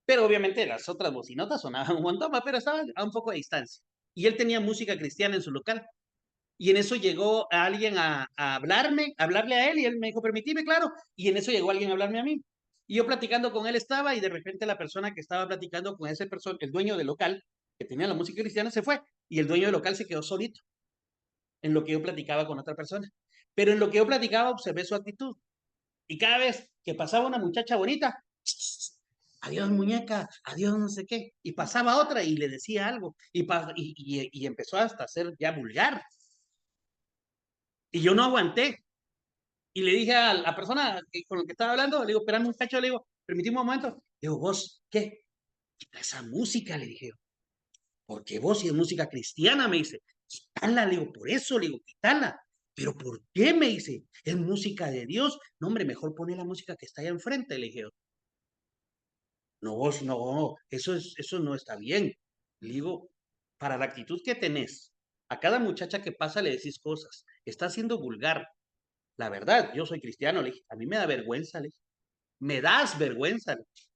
Pero obviamente las otras bocinotas sonaban un montón, pero estaban a un poco de distancia. Y él tenía música cristiana en su local. Y en eso llegó a alguien a hablarle a él, y él me dijo, permitime, claro. Y en eso llegó alguien a hablarme a mí. Y yo platicando con él estaba, y de repente la persona que estaba platicando con ese persona, el dueño del local, que tenía la música cristiana, se fue. Y el dueño del local se quedó solito, en lo que yo platicaba con otra persona. Pero en lo que yo platicaba observé su actitud. Y cada vez que pasaba una muchacha bonita, adiós muñeca, adiós no sé qué, y pasaba otra y le decía algo, y empezó hasta a ser ya vulgar. Y yo no aguanté, y le dije a la persona con la que estaba hablando, le digo, espérame un cacho, le digo, permíteme un momento, le digo, vos, ¿qué? Quita esa música, le dije, porque vos si es música cristiana, me dice, quítala, le digo, por eso, le digo, quítala. ¿Pero por qué? Me dice, es música de Dios. No, hombre, mejor pone la música que está allá enfrente, le dije. No, vos no, eso no está bien. Le digo, para la actitud que tenés, a cada muchacha que pasa le decís cosas, está siendo vulgar. La verdad, yo soy cristiano, le dije, a mí me da vergüenza, le dije, me das vergüenza, le dije,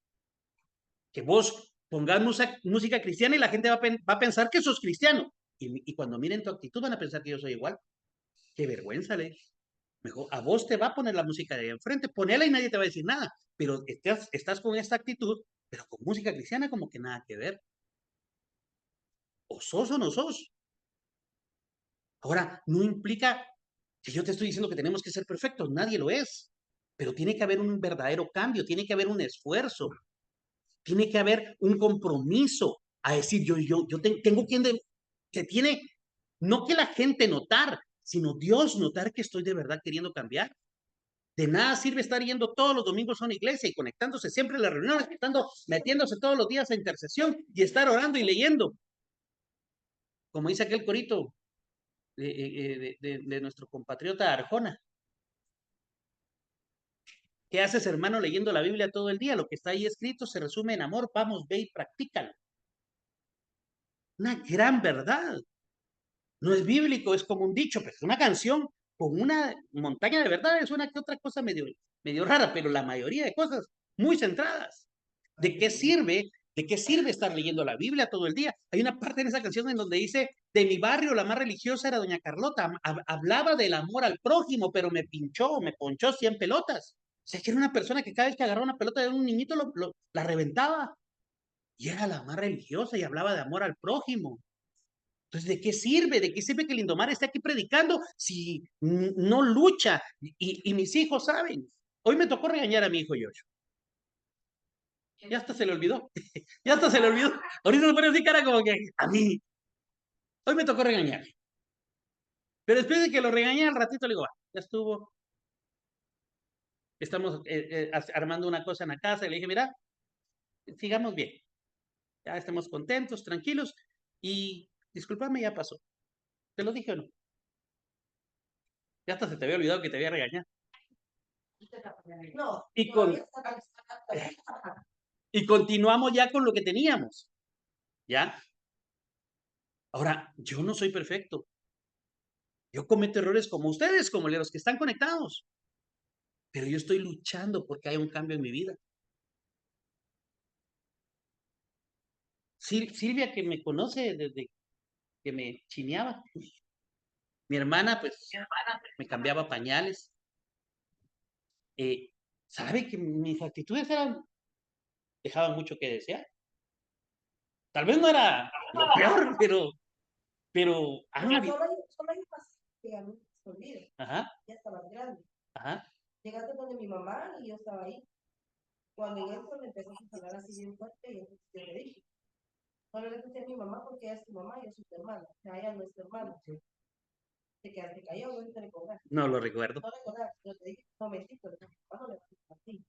que vos pongas música cristiana y la gente va a pensar que sos cristiano. Y cuando miren tu actitud van a pensar que yo soy igual. Qué vergüenza, le dije. Mejor, a vos te va a poner la música de ahí enfrente, ponela y nadie te va a decir nada. Pero estás con esta actitud, pero con música cristiana como que nada que ver. O sos o no sos. Ahora, no implica que yo te estoy diciendo que tenemos que ser perfectos, nadie lo es. Pero tiene que haber un verdadero cambio, tiene que haber un esfuerzo, tiene que haber un compromiso a decir, tengo que tiene, no que la gente notar, sino Dios notar que estoy de verdad queriendo cambiar. De nada sirve estar yendo todos los domingos a una iglesia y conectándose siempre a las reuniones, metiéndose todos los días a intercesión y estar orando y leyendo. Como dice aquel corito de nuestro compatriota Arjona. ¿Qué haces, hermano, leyendo la Biblia todo el día? Lo que está ahí escrito se resume en amor. Vamos, ve y practícalo. Una gran verdad. No es bíblico, es como un dicho, pero es una canción con una montaña de verdad. Es una que otra cosa medio rara, pero la mayoría de cosas muy centradas. ¿De qué sirve? ¿De qué sirve estar leyendo la Biblia todo el día? Hay una parte en esa canción en donde dice, de mi barrio la más religiosa era doña Carlota. Hablaba del amor al prójimo, pero me ponchó 100 pelotas. O sea, que era una persona que cada vez que agarraba una pelota de un niñito la reventaba. Y era la más religiosa y hablaba de amor al prójimo. Entonces, ¿de qué sirve? ¿De qué sirve que el Lindomar esté aquí predicando si no lucha? Y mis hijos saben. Hoy me tocó regañar a mi hijo Yocho. Ya hasta se le olvidó. Ya hasta se le olvidó. Ahorita se pone así cara como que a mí. Hoy me tocó regañar. Pero después de que lo regañé al ratito le digo, ya estuvo. Estamos armando una cosa en la casa y le dije, mira, sigamos bien. Ya estemos contentos, tranquilos. Y discúlpame, ya pasó. ¿Te lo dije o no? Ya hasta se te había olvidado que te había regañado. No, Y, todavía y continuamos ya con lo que teníamos. ¿Ya? Ahora, yo no soy perfecto. Yo cometo errores como ustedes, como los que están conectados. Pero yo estoy luchando porque haya un cambio en mi vida. Silvia, que me conoce desde que me chineaba. Mi hermana, pues, me cambiaba pañales. ¿Sabe que mis actitudes dejaban mucho que desear? Tal vez no era lo peor, pero han habido. solo hay un pasillo que a mí se olvida. Ajá, Ya estaba grande. ajá. Llegaste donde mi mamá y yo estaba ahí. Cuando en eso me empezó a hablar así bien fuerte, y entonces yo le dije, no le decía a mi mamá porque ella es tu mamá y yo soy tu hermana. O sea, ella no es tu hermana. Te quedaste callado, no te recordás. No lo recuerdo. No recordás, yo te dije, no mentí, pero no le a ti.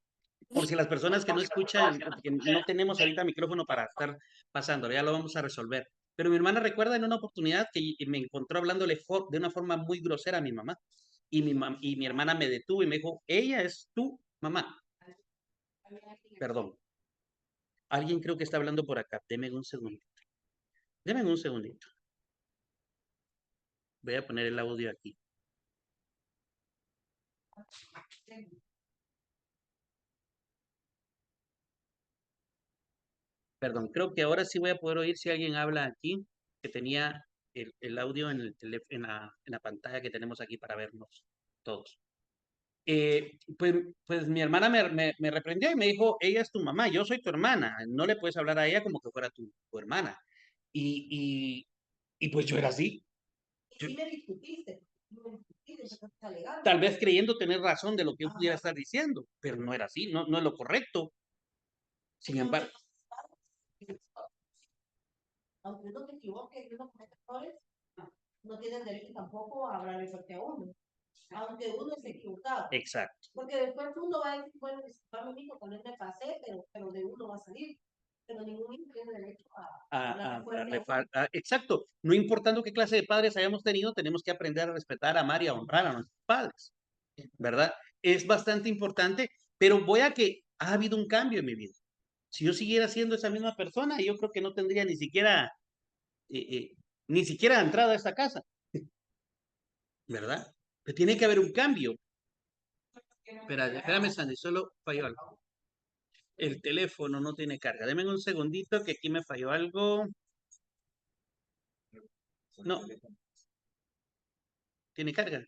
Por si las personas que no escuchan, que no tenemos ahorita micrófono para estar pasando, ya lo vamos a resolver. Pero mi hermana recuerda en una oportunidad que me encontró hablándole de una forma muy grosera a mi mamá. Y mi hermana me detuvo y me dijo, ella es tu mamá. Perdón. Alguien creo que está hablando por acá. Deme un segundito. Deme un segundito. Voy a poner el audio aquí. Perdón, creo que ahora sí voy a poder oír si alguien habla aquí, que tenía el audio en, en la pantalla que tenemos aquí para vernos todos. Pues mi hermana me reprendió y me dijo, ella es tu mamá, yo soy tu hermana, no le puedes hablar a ella como que fuera tu hermana. Y pues yo era así. Y me discutiste, empezaste a alegar. Tal vez creyendo tener razón de lo que yo pudiera estar diciendo, pero no era así, no es lo correcto. Sin embargo, aunque uno se equivoque y uno cometa errores, no tienen derecho tampoco a hablar eso a uno, aunque uno esté equivocado. exacto. Porque después uno va a decir, bueno, disculpa mi hijo, tal vez me pasé, pero de uno va a salir. Pero ningún hijo tiene derecho a hablar fuerte a uno. Exacto. No importando qué clase de padres hayamos tenido, tenemos que aprender a respetar, amar y a honrar a nuestros padres. ¿Verdad? Es bastante importante, pero voy a que ha habido un cambio en mi vida. Si yo siguiera siendo esa misma persona, yo creo que no tendría ni siquiera entrada a esta casa. ¿Verdad? Pero tiene que haber un cambio. Espérame, Sandy, solo falló algo. El teléfono no tiene carga. Deme un segundito que aquí me falló algo. No. ¿Tiene carga?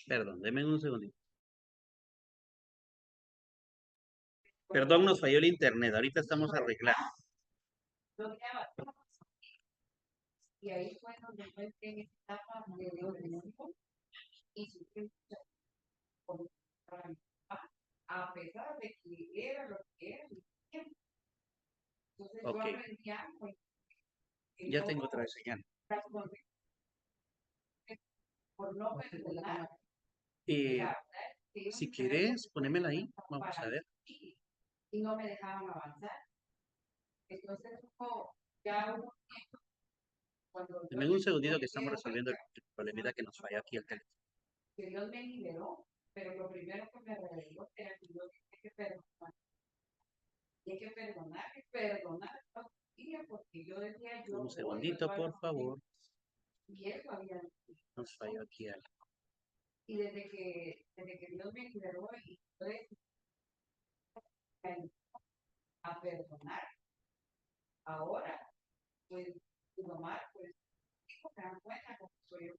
Perdón, deme un segundito. Perdón, nos falló el internet. Ahorita estamos arreglando. Y ahí fue donde fue que en esta etapa de Dios y sufrí a pesar de que era lo que era. Entonces yo aprendí algo. Ya tengo otra vez señal. por no perdonar. Eh, La verdad es que yo si me quedé quieres, con ponémela ahí. cosas Vamos a para ver. mí, y no me dejaban avanzar. Entonces, ya hubo tiempo cuando Deme yo un segundito que me estamos quedo resolviendo el cuenta problemita que nos falló aquí el teléfono. que Dios me liberó, pero lo primero que me reveló era que yo tenía que perdonar. Y hay que perdonar y perdonar a la familia, porque yo decía, yo Un odio segundito, a toda por la familia, favor. y eso había. Nos falló aquí algo. Y desde que Dios me liberó y entonces a perdonar, ahora, pues, tu mamá, pues, dijo que dan cuenta como soy yo,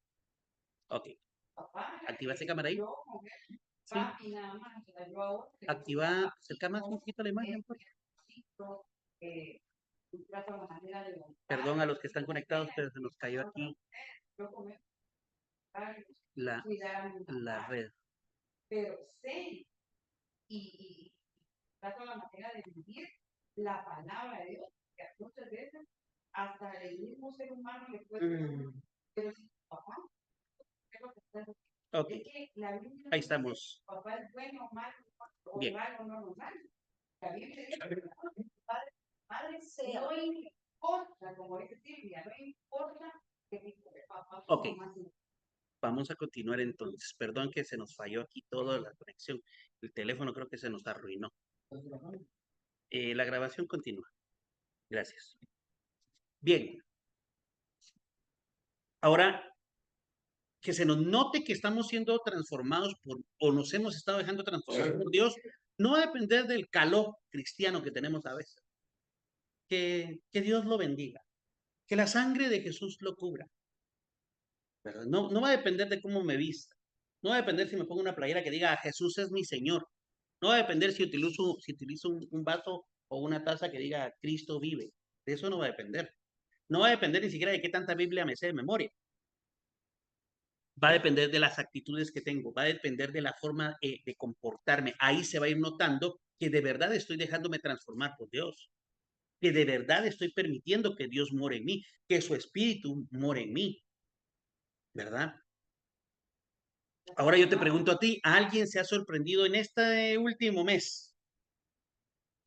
Ok. papá, ¿Activa esa cámara ahí? yo con él, Sí. papi, nada más, o sea, yo ahora, Activa, acerca más un poquito la imagen, por favor. un trato a la manera de Perdón a los que están conectados, pero se nos cayó aquí yo con él, la, cuidar a mi la mamá, red. pero sé y trato la manera de vivir la palabra de Dios, que muchas veces hasta el mismo ser humano le puede pero si tu papá, ¿qué es lo que estás haciendo? Ok, Es que la Biblia ahí dice, estamos. papá es bueno o malo, o Bien. malo o no normal. La Biblia dice, padre sea, no importa, como dice Silvia, no importa que tipo de papá o Ok. mamá sea. Vamos a continuar entonces. Perdón que se nos falló aquí toda la conexión. El teléfono creo que se nos arruinó. La grabación continúa. Gracias. Bien. Ahora, que se nos note que estamos siendo transformados o nos hemos estado dejando transformar por Dios, no va a depender del calor cristiano que tenemos a veces. Que Dios lo bendiga. Que la sangre de Jesús lo cubra. ¿Verdad? No va a depender de cómo me vista. No va a depender si me pongo una playera que diga Jesús es mi Señor. No va a depender si utilizo un vaso o una taza que diga Cristo vive. De eso no va a depender. No va a depender ni siquiera de qué tanta Biblia me sé de memoria. Va a depender de las actitudes que tengo. Va a depender de la forma de comportarme. Ahí se va a ir notando que de verdad estoy dejándome transformar por Dios. Que de verdad estoy permitiendo que Dios more en mí. Que su espíritu more en mí. ¿Verdad? Ahora yo te pregunto a ti, ¿alguien se ha sorprendido en este último mes?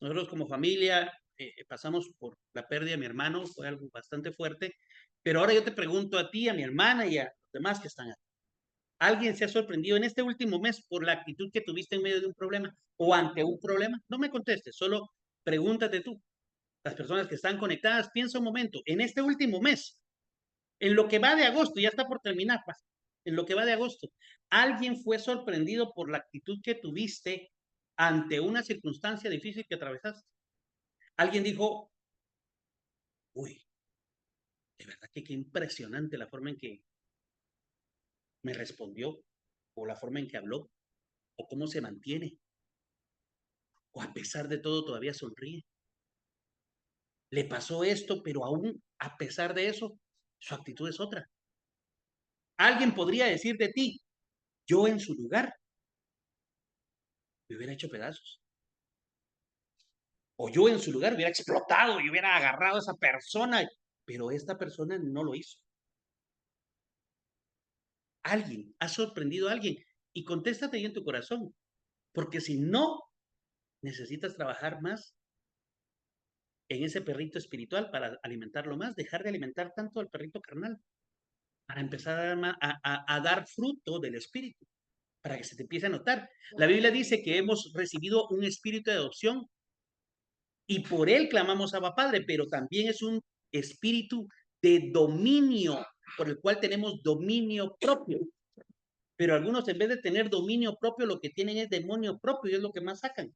Nosotros como familia pasamos por la pérdida de mi hermano, fue algo bastante fuerte, pero ahora yo te pregunto a ti, a mi hermana y a los demás que están aquí. ¿Alguien se ha sorprendido en este último mes por la actitud que tuviste en medio de un problema o ante un problema? No me contestes, solo pregúntate tú. Las personas que están conectadas, piensa un momento, en este último mes, en lo que va de agosto, ya está por terminar, en lo que va de agosto, ¿alguien fue sorprendido por la actitud que tuviste ante una circunstancia difícil que atravesaste? Alguien dijo, uy, de verdad que qué impresionante la forma en que me respondió, o la forma en que habló, o cómo se mantiene, o a pesar de todo todavía sonríe. Le pasó esto, pero aún a pesar de eso, su actitud es otra. Alguien podría decir de ti, yo en su lugar me hubiera hecho pedazos. O yo en su lugar hubiera explotado y hubiera agarrado a esa persona, pero esta persona no lo hizo. Alguien, ha sorprendido a alguien. Y contéstate ahí en tu corazón, porque si no, necesitas trabajar más en ese perrito espiritual para alimentarlo más, dejar de alimentar tanto al perrito carnal, para empezar a dar fruto del espíritu, para que se te empiece a notar. La Biblia dice que hemos recibido un espíritu de adopción y por él clamamos a Abba Padre, pero también es un espíritu de dominio, por el cual tenemos dominio propio. Pero algunos en vez de tener dominio propio, lo que tienen es demonio propio y es lo que más sacan.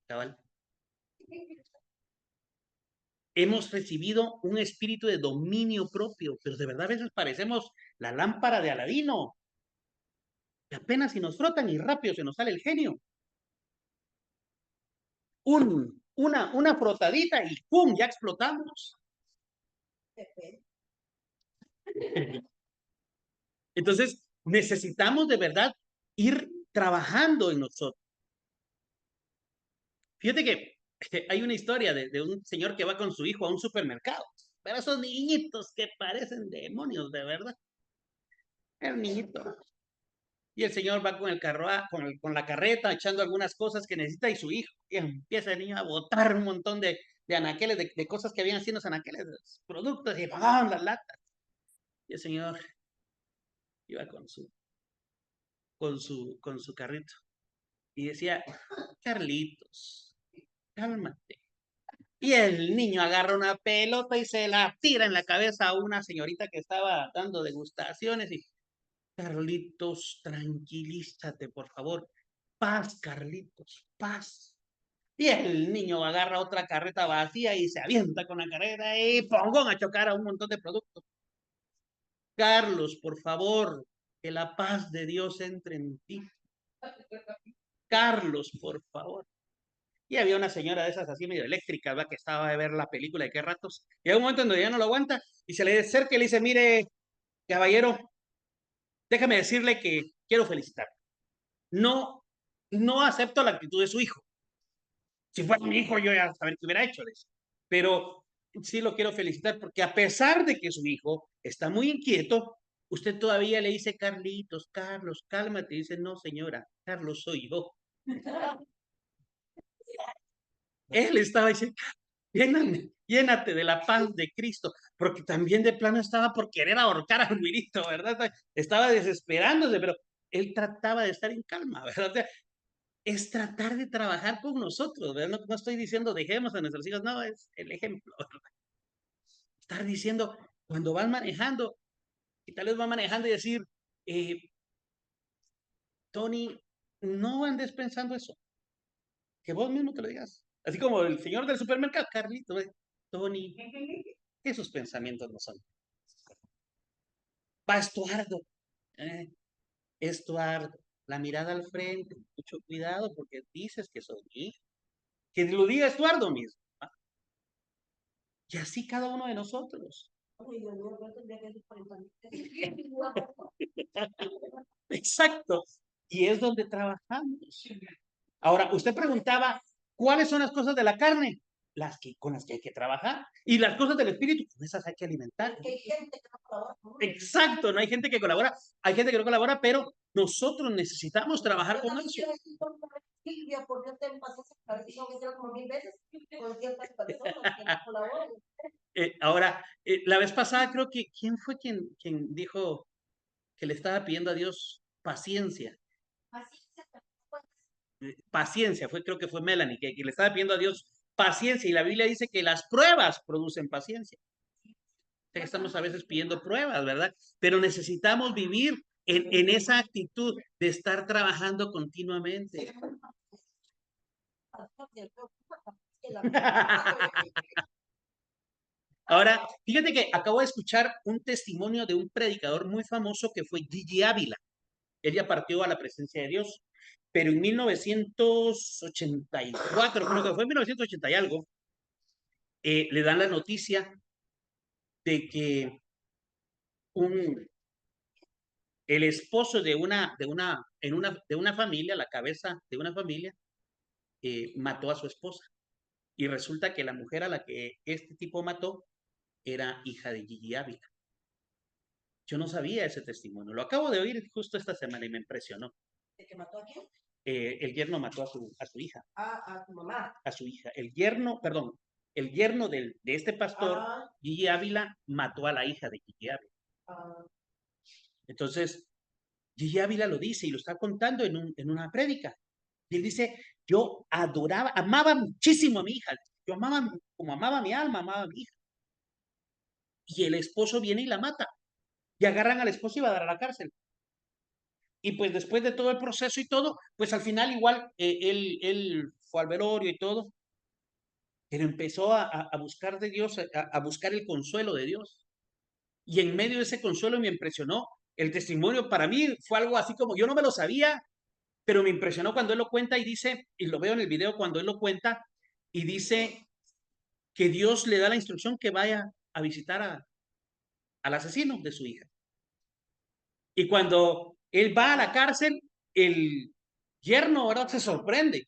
Cabal. Hemos recibido un espíritu de dominio propio, pero de verdad a veces parecemos la lámpara de Aladino, que apenas si nos frotan y rápido se nos sale el genio. Una frotadita y ¡pum! Ya explotamos. Entonces, necesitamos de verdad ir trabajando en nosotros. Fíjate que hay una historia de un señor que va con su hijo a un supermercado. pero esos niñitos que parecen demonios, de verdad. Era un niñito. Y el señor va con el carro, con la carreta, echando algunas cosas que necesita, y su hijo, y empieza el niño a botar un montón de anaqueles, de cosas que habían sido los anaqueles, de los productos, y ¡pam! Las latas. Y el señor iba con su carrito. Y decía, Carlitos, cálmate. Y el niño agarra una pelota y se la tira en la cabeza a una señorita que estaba dando degustaciones. Y, Carlitos, tranquilízate, por favor. Paz, Carlitos, paz. Y el niño agarra otra carreta vacía y se avienta con la carreta y pongón a chocar a un montón de productos. Carlos, por favor, que la paz de Dios entre en ti. Carlos, por favor. Y había una señora de esas así medio eléctricas, ¿va? Que estaba de ver la película de qué ratos. Y hay un momento en donde ya no lo aguanta y se le acerca y le dice, mire, caballero, déjame decirle que quiero felicitar. No, no acepto la actitud de su hijo. Si fuera mi hijo, yo ya saber qué hubiera hecho. Pero sí lo quiero felicitar porque a pesar de que su hijo está muy inquieto, usted todavía le dice, Carlitos, Carlos, cálmate. Y dice, no, señora, Carlos soy yo. Él estaba diciendo, llénate de la paz de Cristo, porque también de plano estaba por querer ahorcar al güirito, ¿verdad? Estaba desesperándose, pero él trataba de estar en calma, ¿verdad? O sea, es tratar de trabajar con nosotros, ¿verdad? No estoy diciendo dejemos a nuestros hijos, no, es el ejemplo, ¿verdad? Estar diciendo, cuando van manejando, y tal vez van manejando y decir, Tony, no andes pensando eso, que vos mismo te lo digas. Así como el señor del supermercado, Carlito, Tony, esos pensamientos no son. Va Estuardo, Estuardo, la mirada al frente, mucho cuidado porque dices que sos mi hijo. Que lo diga Estuardo mismo. ¿Va? Y así cada uno de nosotros. Exacto. Y es donde trabajamos. Ahora, usted preguntaba, ¿cuáles son las cosas de la carne? Con las que hay que trabajar. Y las cosas del espíritu, con esas hay que alimentar. Hay gente que no colabora. Exacto, no hay gente que colabora, hay gente que no colabora, pero nosotros necesitamos trabajar con eso. Silvia, por Dios, ten paciencia, a ver si no me hicieron como 1000 veces con ciertas personas que no colaboran. Ahora, la vez pasada creo que, ¿quién fue quien dijo que le estaba pidiendo a Dios paciencia? Paciencia, creo que fue Melanie, que le estaba pidiendo a Dios paciencia, y la Biblia dice que las pruebas producen paciencia. Estamos a veces pidiendo pruebas, ¿verdad? Pero necesitamos vivir en esa actitud de estar trabajando continuamente. Ahora, fíjate que acabo de escuchar un testimonio de un predicador muy famoso que fue Gigi Ávila. Él ya partió a la presencia de Dios, pero en 1984, creo que fue en 1980 y algo, le dan la noticia de que el esposo de una familia, la cabeza de una familia, mató a su esposa. Y resulta que la mujer a la que este tipo mató era hija de Gigi Ávila. Yo no sabía ese testimonio. Lo acabo de oír justo esta semana y me impresionó. ¿De que mató a quién? El yerno mató a su hija. A tu mamá. A su hija. El yerno de este pastor, Gigi Ávila, mató a la hija de Gigi Ávila. Entonces, Gigi Ávila lo dice y lo está contando en una prédica. Y él dice, yo amaba muchísimo a mi hija. Yo amaba, como amaba mi alma, amaba a mi hija. Y el esposo viene y la mata. Y agarran al esposo y va a dar a la cárcel. Y pues después de todo el proceso y todo, pues al final igual él fue al velorio y todo. Pero empezó a buscar de Dios, a buscar el consuelo de Dios. Y en medio de ese consuelo me impresionó. El testimonio para mí fue algo así como, yo no me lo sabía, pero me impresionó cuando él lo cuenta y dice, y lo veo en el video cuando él lo cuenta, y dice que Dios le da la instrucción que vaya a visitar al asesino de su hija. Y cuando él va a la cárcel, el yerno, ¿verdad?, se sorprende.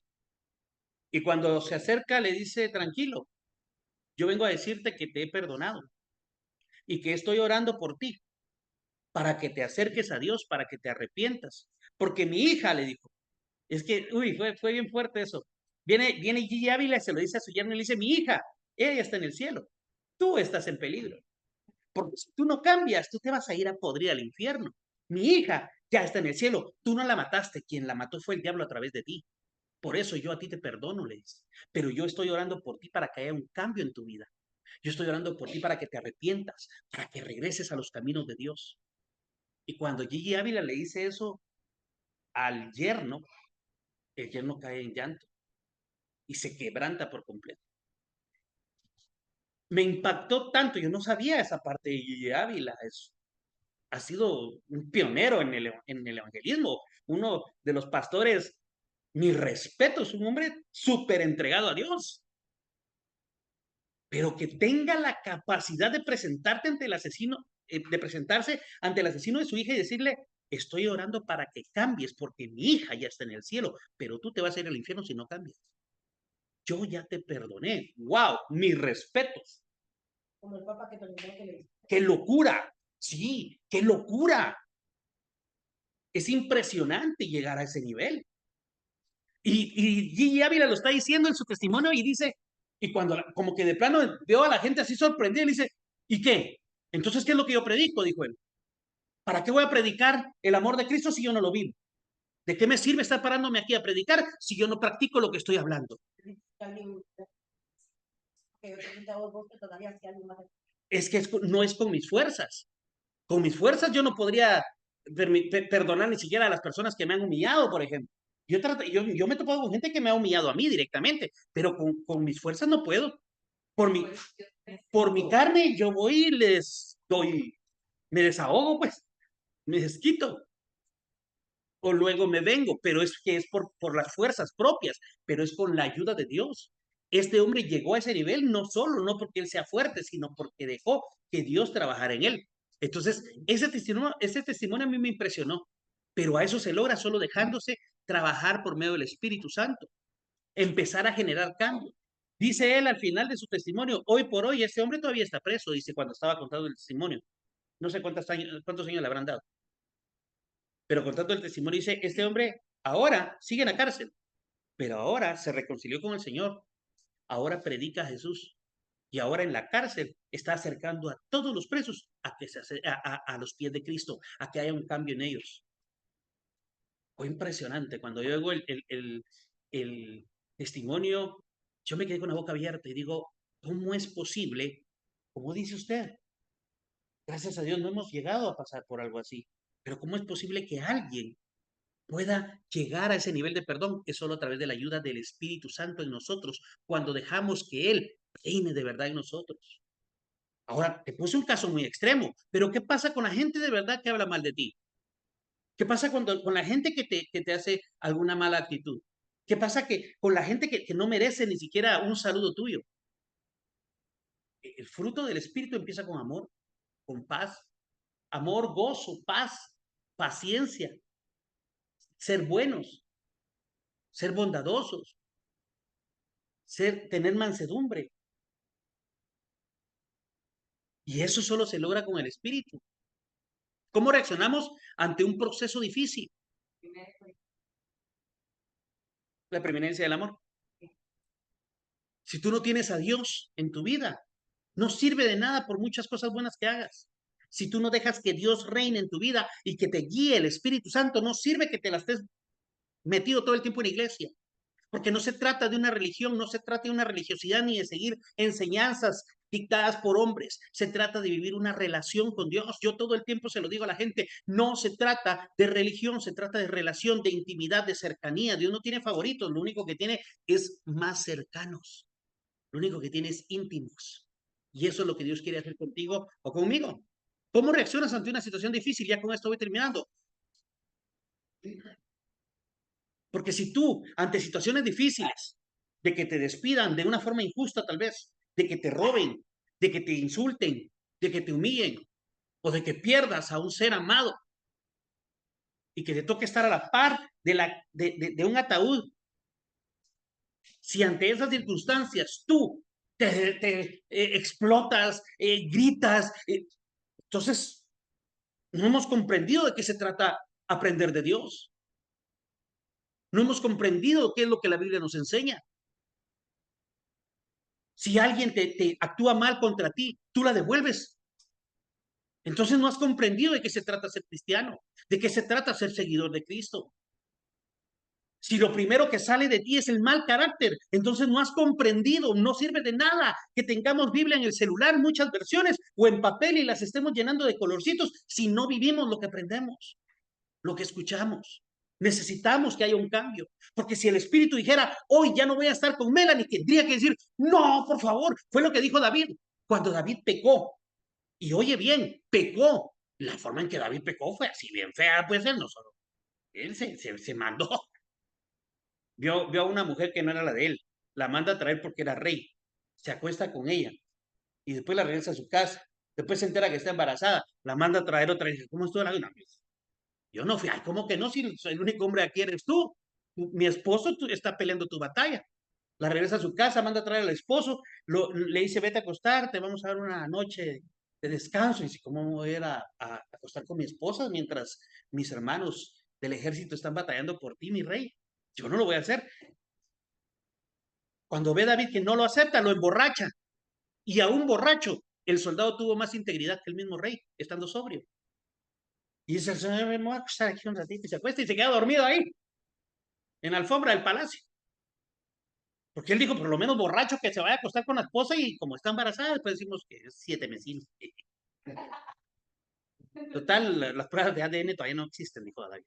Y cuando se acerca le dice, tranquilo, yo vengo a decirte que te he perdonado. y que estoy orando por ti para que te acerques a Dios, para que te arrepientas. Porque mi hija le dijo, es que, uy, fue bien fuerte eso. Viene Gigi Ávila y se lo dice a su yerno y le dice, mi hija, ella está en el cielo, tú estás en peligro. Porque si tú no cambias, tú te vas a ir a podrir al infierno. Mi hija ya está en el cielo, tú no la mataste, quien la mató fue el diablo a través de ti. Por eso yo a ti te perdono, le dice. Pero yo estoy orando por ti para que haya un cambio en tu vida. Yo estoy orando por ti para que te arrepientas, para que regreses a los caminos de Dios. Y cuando Gigi Ávila le dice eso al yerno, el yerno cae en llanto y se quebranta por completo. Me impactó tanto, yo no sabía esa parte de Gigi Ávila. Ha sido un pionero en el evangelismo, uno de los pastores, mi respeto, es un hombre súper entregado a Dios. Pero que tenga la capacidad de presentarte ante el asesino, de presentarse ante el asesino de su hija y decirle, estoy orando para que cambies porque mi hija ya está en el cielo, pero tú te vas a ir al infierno si no cambias. Yo ya te perdoné. ¡Wow! Mis respetos. Como el Papa que perdonó que le dijo. ¡Qué locura! Sí, qué locura. Es impresionante llegar a ese nivel. Y Gigi Ávila lo está diciendo en su testimonio y dice, y cuando como que de plano veo a la gente así sorprendida, le dice, ¿y qué? Entonces, ¿qué es lo que yo predico? Dijo él. ¿Para qué voy a predicar el amor de Cristo si yo no lo vivo? ¿De qué me sirve estar parándome aquí a predicar si yo no practico lo que estoy hablando? Es que no es con mis fuerzas. Con mis fuerzas yo no podría perdonar ni siquiera a las personas que me han humillado, por ejemplo. Yo me he topado con gente que me ha humillado a mí directamente, pero con mis fuerzas no puedo. Por mi carne yo voy y les doy, me desahogo, pues, me desquito. O luego me vengo, pero es que es por las fuerzas propias, pero es con la ayuda de Dios. Este hombre llegó a ese nivel no solo, no porque él sea fuerte, sino porque dejó que Dios trabajara en él. Entonces, ese testimonio a mí me impresionó, pero a eso se logra solo dejándose trabajar por medio del Espíritu Santo, empezar a generar cambio. Dice él al final de su testimonio, hoy por hoy ese hombre todavía está preso, dice cuando estaba contando el testimonio. No sé cuántos años le habrán dado. Pero contando el testimonio dice, este hombre ahora sigue en la cárcel, pero ahora se reconcilió con el Señor, ahora predica a Jesús y ahora en la cárcel está acercando a todos los presos a que a los pies de Cristo, a que haya un cambio en ellos. Fue impresionante. Cuando yo oigo el testimonio, yo me quedé con la boca abierta y digo, ¿cómo es posible? Como dice usted, gracias a Dios no hemos llegado a pasar por algo así, pero ¿cómo es posible que alguien pueda llegar a ese nivel de perdón? Es solo a través de la ayuda del Espíritu Santo en nosotros, cuando dejamos que Él reine de verdad en nosotros. Ahora, te puse un caso muy extremo, pero ¿qué pasa con la gente de verdad que habla mal de ti? ¿Qué pasa con la gente que te hace alguna mala actitud? ¿Qué pasa con la gente que no merece ni siquiera un saludo tuyo? El fruto del Espíritu empieza con amor, con paz, amor, gozo, paz, paciencia, ser buenos, ser bondadosos, tener mansedumbre. Y eso solo se logra con el Espíritu. ¿Cómo reaccionamos ante un proceso difícil? La preeminencia del amor. Si tú no tienes a Dios en tu vida, no sirve de nada por muchas cosas buenas que hagas. Si tú no dejas que Dios reine en tu vida y que te guíe el Espíritu Santo, no sirve que te la estés metido todo el tiempo en iglesia. Porque no se trata de una religión, no se trata de una religiosidad ni de seguir enseñanzas dictadas por hombres. Se trata de vivir una relación con Dios. Yo todo el tiempo se lo digo a la gente, no se trata de religión, se trata de relación, de intimidad, de cercanía. Dios no tiene favoritos, lo único que tiene es más cercanos. Lo único que tiene es íntimos. Y eso es lo que Dios quiere hacer contigo o conmigo. ¿Cómo reaccionas ante una situación difícil? Ya con esto voy terminando. Porque si tú, ante situaciones difíciles, de que te despidan de una forma injusta tal vez, de que te roben, de que te insulten, de que te humillen, o de que pierdas a un ser amado, y que te toque estar a la par de un ataúd, si ante esas circunstancias tú te explotas, gritas, Entonces, no hemos comprendido de qué se trata aprender de Dios. No hemos comprendido qué es lo que la Biblia nos enseña. Si alguien te actúa mal contra ti, tú la devuelves. Entonces no has comprendido de qué se trata ser cristiano, de qué se trata ser seguidor de Cristo. Si lo primero que sale de ti es el mal carácter, entonces no has comprendido, no sirve de nada que tengamos Biblia en el celular, muchas versiones, o en papel y las estemos llenando de colorcitos, si no vivimos lo que aprendemos, lo que escuchamos. Necesitamos que haya un cambio, porque si el Espíritu dijera, hoy ya no voy a estar con Melanie, tendría que decir, no, por favor, fue lo que dijo David, cuando David pecó. Y oye bien, pecó. La forma en que David pecó fue así bien fea, pues él no solo. Él se mandó. Vio a una mujer que no era la de él. La manda a traer porque era rey. Se acuesta con ella. Y después la regresa a su casa. Después se entera que está embarazada. La manda a traer otra. Y dice, ¿cómo estuvo la vida? Yo no fui. Ay, ¿cómo que no? Si el único hombre aquí eres tú. Mi esposo está peleando tu batalla. La regresa a su casa, manda a traer al esposo, le dice, vete a acostarte, vamos a dar una noche de descanso. Y dice, ¿cómo voy a ir a acostar con mi esposa mientras mis hermanos del ejército están batallando por ti, mi rey? Yo no lo voy a hacer. Cuando ve David que no lo acepta, lo emborracha. Y a un borracho, el soldado tuvo más integridad que el mismo rey, estando sobrio. Y dice, el señor, me voy a acostar aquí un ratito. Y se acuesta y se queda dormido ahí, en la alfombra del palacio. Porque él dijo, por lo menos borracho que se vaya a acostar con la esposa y como está embarazada, después decimos que es 7 meses. Total, las pruebas de ADN todavía no existen, dijo David.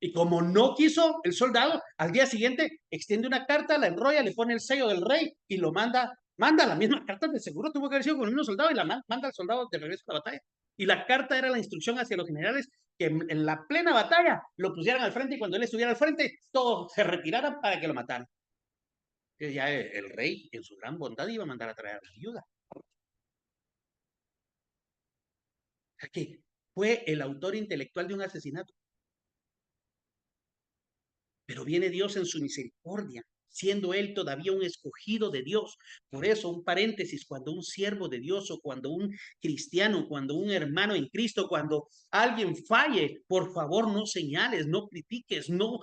Y como no quiso el soldado, al día siguiente extiende una carta, la enrolla, le pone el sello del rey y lo manda la misma carta, de seguro tuvo que haber sido con el mismo soldado y la manda al soldado de regreso a la batalla. Y la carta era la instrucción hacia los generales que en la plena batalla lo pusieran al frente y cuando él estuviera al frente, todos se retiraran para que lo mataran. Que ya el rey, en su gran bondad, iba a mandar a traer a la ayuda. O sea que fue el autor intelectual de un asesinato. Pero viene Dios en su misericordia, siendo él todavía un escogido de Dios. Por eso, un paréntesis, cuando un siervo de Dios o cuando un cristiano, cuando un hermano en Cristo, cuando alguien falle, por favor no señales, no critiques, no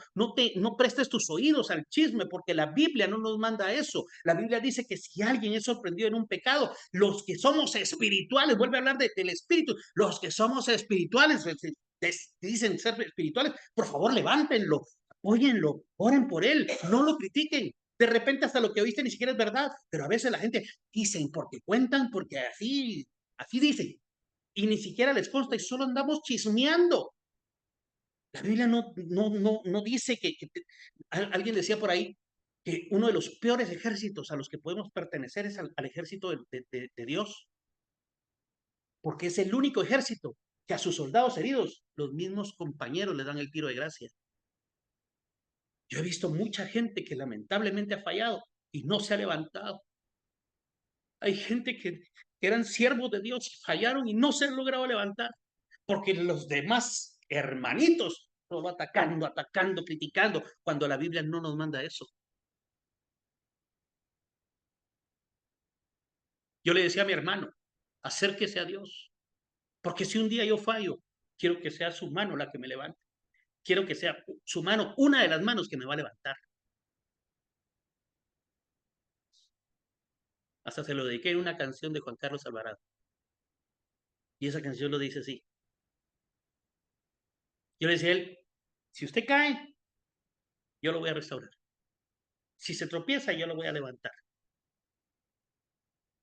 prestes tus oídos al chisme, porque la Biblia no nos manda eso. La Biblia dice que si alguien es sorprendido en un pecado, los que somos espirituales, vuelve a hablar del espíritu, los que somos espirituales, dicen ser espirituales, por favor levántenlo, óyenlo, oren por él, no lo critiquen. De repente hasta lo que oíste ni siquiera es verdad, pero a veces la gente dicen porque cuentan, porque así dicen, y ni siquiera les consta y solo andamos chismeando. La Biblia no dice alguien decía por ahí que uno de los peores ejércitos a los que podemos pertenecer es al ejército de Dios, porque es el único ejército que a sus soldados heridos los mismos compañeros le dan el tiro de gracia. Yo he visto mucha gente que lamentablemente ha fallado y no se ha levantado. Hay gente que eran siervos de Dios y fallaron y no se han logrado levantar porque los demás hermanitos solo atacando, criticando, cuando la Biblia no nos manda eso. Yo le decía a mi hermano, acérquese a Dios, porque si un día yo fallo, quiero que sea su mano la que me levante. Quiero que sea su mano, una de las manos que me va a levantar. Hasta se lo dediqué en una canción de Juan Carlos Alvarado. Y esa canción lo dice así. Yo le decía a él, si usted cae, yo lo voy a restaurar. Si se tropieza, yo lo voy a levantar.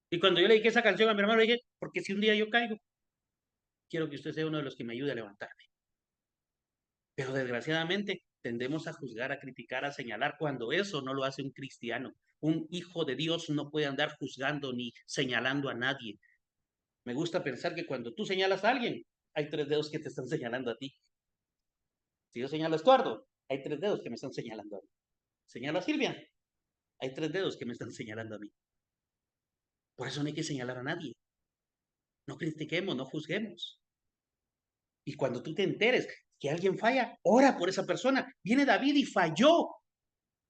Y cuando yo le dediqué esa canción a mi hermano, le dije, porque si un día yo caigo, quiero que usted sea uno de los que me ayude a levantarme. Pero desgraciadamente tendemos a juzgar, a criticar, a señalar cuando eso no lo hace un cristiano. Un hijo de Dios no puede andar juzgando ni señalando a nadie. Me gusta pensar que cuando tú señalas a alguien, hay 3 dedos que te están señalando a ti. Si yo señalo a Estuardo, hay 3 dedos que me están señalando a mí. Señalo a Silvia, hay 3 dedos que me están señalando a mí. Por eso no hay que señalar a nadie. No critiquemos, no juzguemos. Y cuando tú te enteres que alguien falla, ora por esa persona. Viene David y falló.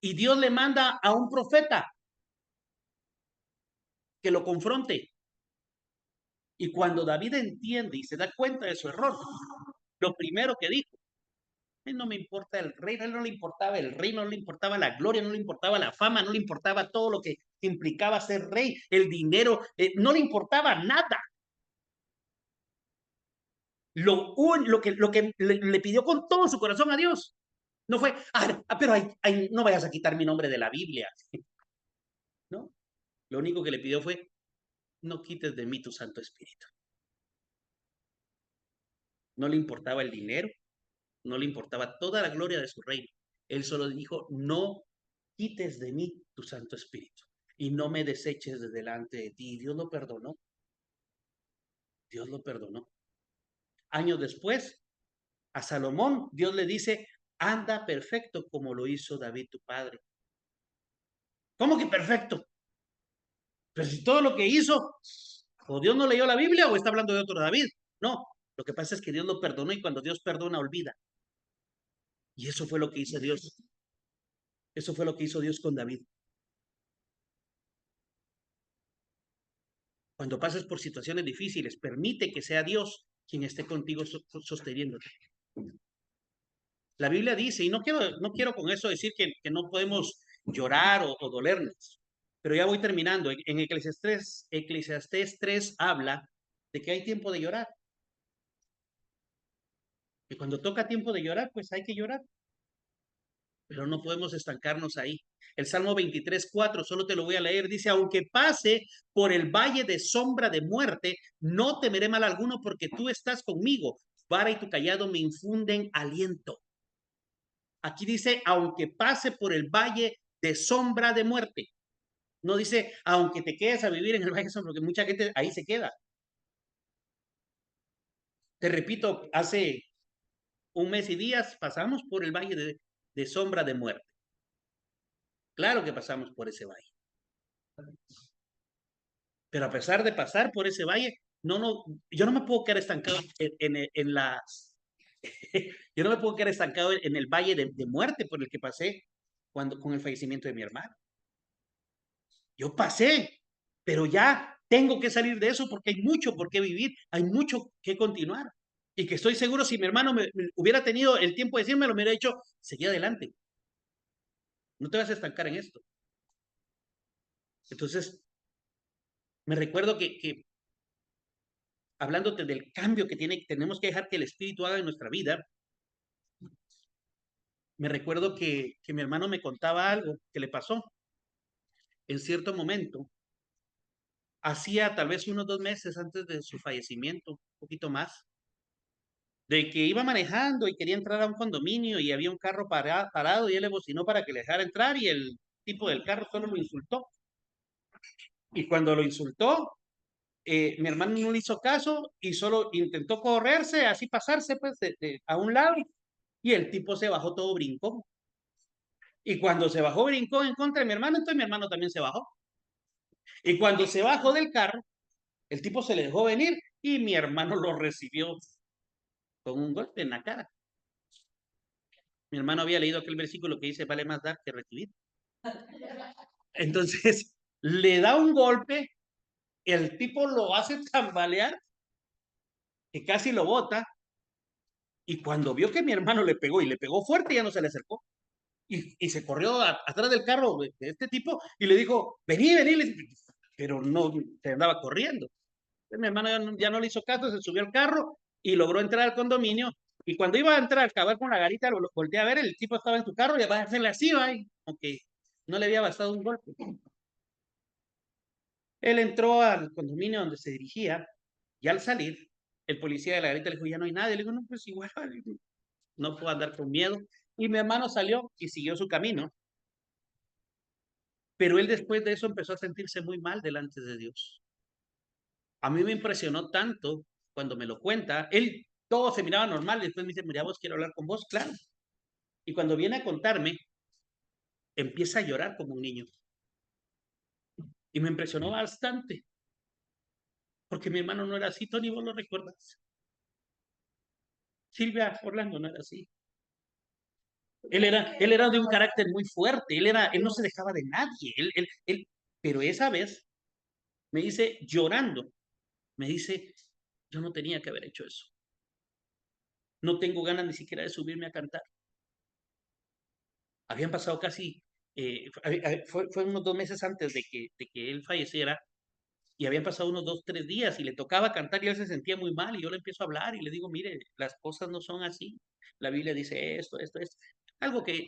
Y Dios le manda a un profeta que lo confronte. Y cuando David entiende y se da cuenta de su error, lo primero que dijo: a mí no me importa el reino, a él no le importaba el reino, no le importaba la gloria, no le importaba la fama, no le importaba todo lo que implicaba ser rey, el dinero, no le importaba nada. Lo que le pidió con todo su corazón a Dios no fue: pero no vayas a quitar mi nombre de la Biblia. ¿No? Lo único que le pidió fue: no quites de mí tu Santo Espíritu. No le importaba el dinero, no le importaba toda la gloria de su reino. Él solo dijo: no quites de mí tu Santo Espíritu y no me deseches de delante de ti. Y Dios lo perdonó. Dios lo perdonó. Años después, a Salomón, Dios le dice: anda perfecto como lo hizo David tu padre. ¿Cómo que perfecto? Pero si todo lo que hizo, o Dios no leyó la Biblia o está hablando de otro David. No, lo que pasa es que Dios lo perdonó, y cuando Dios perdona, olvida. Y eso fue lo que hizo Dios. Eso fue lo que hizo Dios con David. Cuando pases por situaciones difíciles, permite que sea Dios quien esté contigo sosteniéndote. La Biblia dice, y no quiero con eso decir que no podemos llorar o dolernos, pero ya voy terminando. En Eclesiastés 3 habla de que hay tiempo de llorar. Y cuando toca tiempo de llorar, pues hay que llorar. Pero no podemos estancarnos ahí. El Salmo 23:4, solo te lo voy a leer, dice: aunque pase por el valle de sombra de muerte, no temeré mal alguno, porque tú estás conmigo. Vara y tu callado me infunden aliento. Aquí dice: aunque pase por el valle de sombra de muerte. No dice: aunque te quedes a vivir en el valle de sombra, porque mucha gente ahí se queda. Te repito, hace un mes y días pasamos por el valle de sombra de muerte. Claro que pasamos por ese valle. Pero a pesar de pasar por ese valle, yo no me puedo quedar estancado en las... yo no me puedo quedar estancado en el valle de muerte por el que pasé con el fallecimiento de mi hermano. Yo pasé, pero ya tengo que salir de eso, porque hay mucho por qué vivir, hay mucho que continuar. Y que estoy seguro, si mi hermano me hubiera tenido el tiempo de decirme, lo hubiera dicho: seguí adelante. No te vas a estancar en esto. Entonces, me recuerdo que hablándote del cambio que tenemos que dejar que el Espíritu haga en nuestra vida, me recuerdo que mi hermano me contaba algo que le pasó en cierto momento. Hacía tal vez unos 2 meses antes de su fallecimiento, un poquito más, de que iba manejando y quería entrar a un condominio y había un carro parado, y él le bocinó para que le dejara entrar, y el tipo del carro solo lo insultó. Y cuando lo insultó, mi hermano no le hizo caso y solo intentó correrse, así pasarse pues a un lado, y el tipo se bajó todo brincón. Y cuando se bajó, brincó en contra de mi hermano, entonces mi hermano también se bajó. Y cuando se bajó del carro, el tipo se le dejó venir y mi hermano lo recibió con un golpe en la cara. Mi hermano había leído aquel versículo que dice: vale más dar que recibir. Entonces, le da un golpe, el tipo lo hace tambalear, que casi lo bota, y cuando vio que mi hermano le pegó, y le pegó fuerte, ya no se le acercó. Y se corrió atrás del carro de este tipo y le dijo: vení, vení, pero no, se andaba corriendo. Entonces, mi hermano ya no le hizo caso, se subió al carro y logró entrar al condominio. Y cuando iba a entrar, a acabar con la garita, lo volteé a ver, el tipo estaba en su carro y va a hacerle así, va, aunque no le había bastado un golpe. Él entró al condominio donde se dirigía, y al salir, el policía de la garita le dijo: ya no hay nadie. Le dijo: no, pues igual, no puedo andar con miedo. Y mi hermano salió y siguió su camino. Pero él después de eso empezó a sentirse muy mal delante de Dios. A mí me impresionó tanto cuando me lo cuenta. Él todo se miraba normal y después me dice: mira, vos, quiero hablar con vos. Claro. Y cuando viene a contarme, empieza a llorar como un niño. Y me impresionó bastante, porque mi hermano no era así. Tony, vos lo recuerdas. Silvia, Orlando no era así. Él era de un carácter muy fuerte. Él no se dejaba de nadie. Pero esa vez me dice llorando Me dice, yo no tenía que haber hecho eso. No tengo ganas ni siquiera de subirme a cantar. Habían pasado casi, fue unos 2 meses antes de que él falleciera, y habían pasado unos 2, 3 días y le tocaba cantar y él se sentía muy mal y yo le empiezo a hablar y le digo, mire, las cosas no son así. La Biblia dice esto, esto, esto. Algo que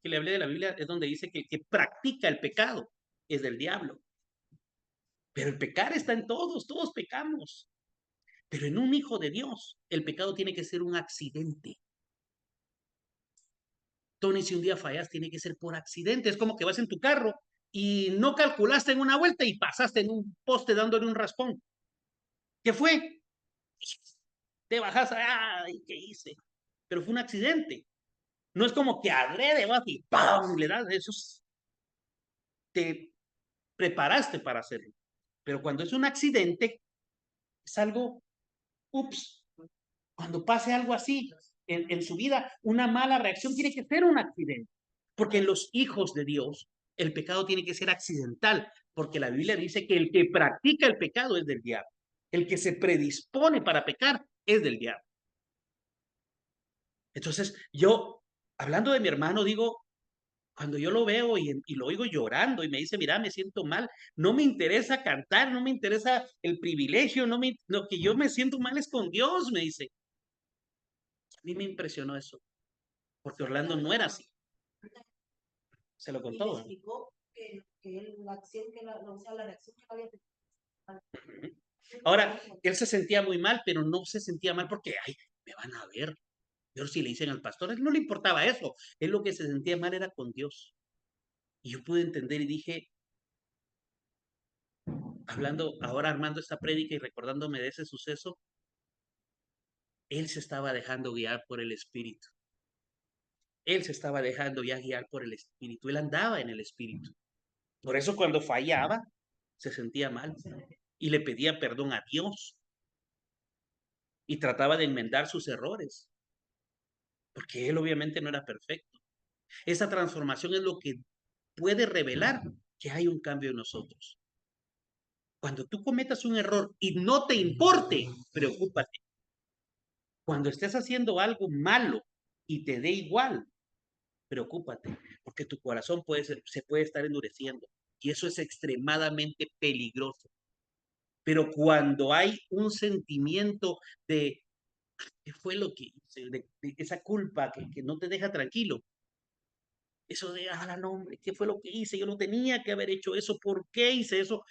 le hablé de la Biblia es donde dice que el que practica el pecado es del diablo. Pero el pecar está en todos pecamos. Pero en un hijo de Dios, el pecado tiene que ser un accidente. Tony, si un día fallas, tiene que ser por accidente. Es como que vas en tu carro y no calculaste en una vuelta y pasaste en un poste dándole un raspón. ¿Qué fue? Te bajas, ay, ¿qué hice? Pero fue un accidente. No es como que adrede vas y ¡pam! Le das eso. Te preparaste para hacerlo. Pero cuando es un accidente, es algo, ups, cuando pase algo así en su vida, una mala reacción tiene que ser un accidente. Porque en los hijos de Dios, el pecado tiene que ser accidental. Porque la Biblia dice que el que practica el pecado es del diablo. El que se predispone para pecar es del diablo. Entonces, yo, hablando de mi hermano, digo, cuando yo lo veo y lo oigo llorando y me dice, mira, me siento mal, no me interesa cantar, no me interesa el privilegio, lo que yo me siento mal es con Dios, me dice. A mí me impresionó eso, porque Orlando no era así. Se lo Y contó, le ¿no? explicó que él, la acción que o sea, la reacción que no había tenido. Ahora, él se sentía muy mal, pero no se sentía mal porque, ay, me van a ver. Pero si le dicen al pastor, a él no le importaba eso. Él lo que se sentía mal era con Dios. Y yo pude entender y dije, hablando, ahora armando esta prédica y recordándome de ese suceso, él se estaba dejando guiar por el Espíritu. Él se estaba dejando ya guiar por el Espíritu. Él andaba en el Espíritu. Por eso cuando fallaba, se sentía mal y le pedía perdón a Dios y trataba de enmendar sus errores, porque él obviamente no era perfecto. Esa transformación es lo que puede revelar que hay un cambio en nosotros. Cuando tú cometas un error y no te importe, preocúpate. Cuando estés haciendo algo malo y te dé igual, preocúpate, porque tu corazón se puede estar endureciendo y eso es extremadamente peligroso. Pero cuando hay un sentimiento de qué fue lo que hice, de esa culpa que no te deja tranquilo, eso de, no, hombre, ¿qué fue lo que hice? Yo no tenía que haber hecho eso, ¿por qué hice eso?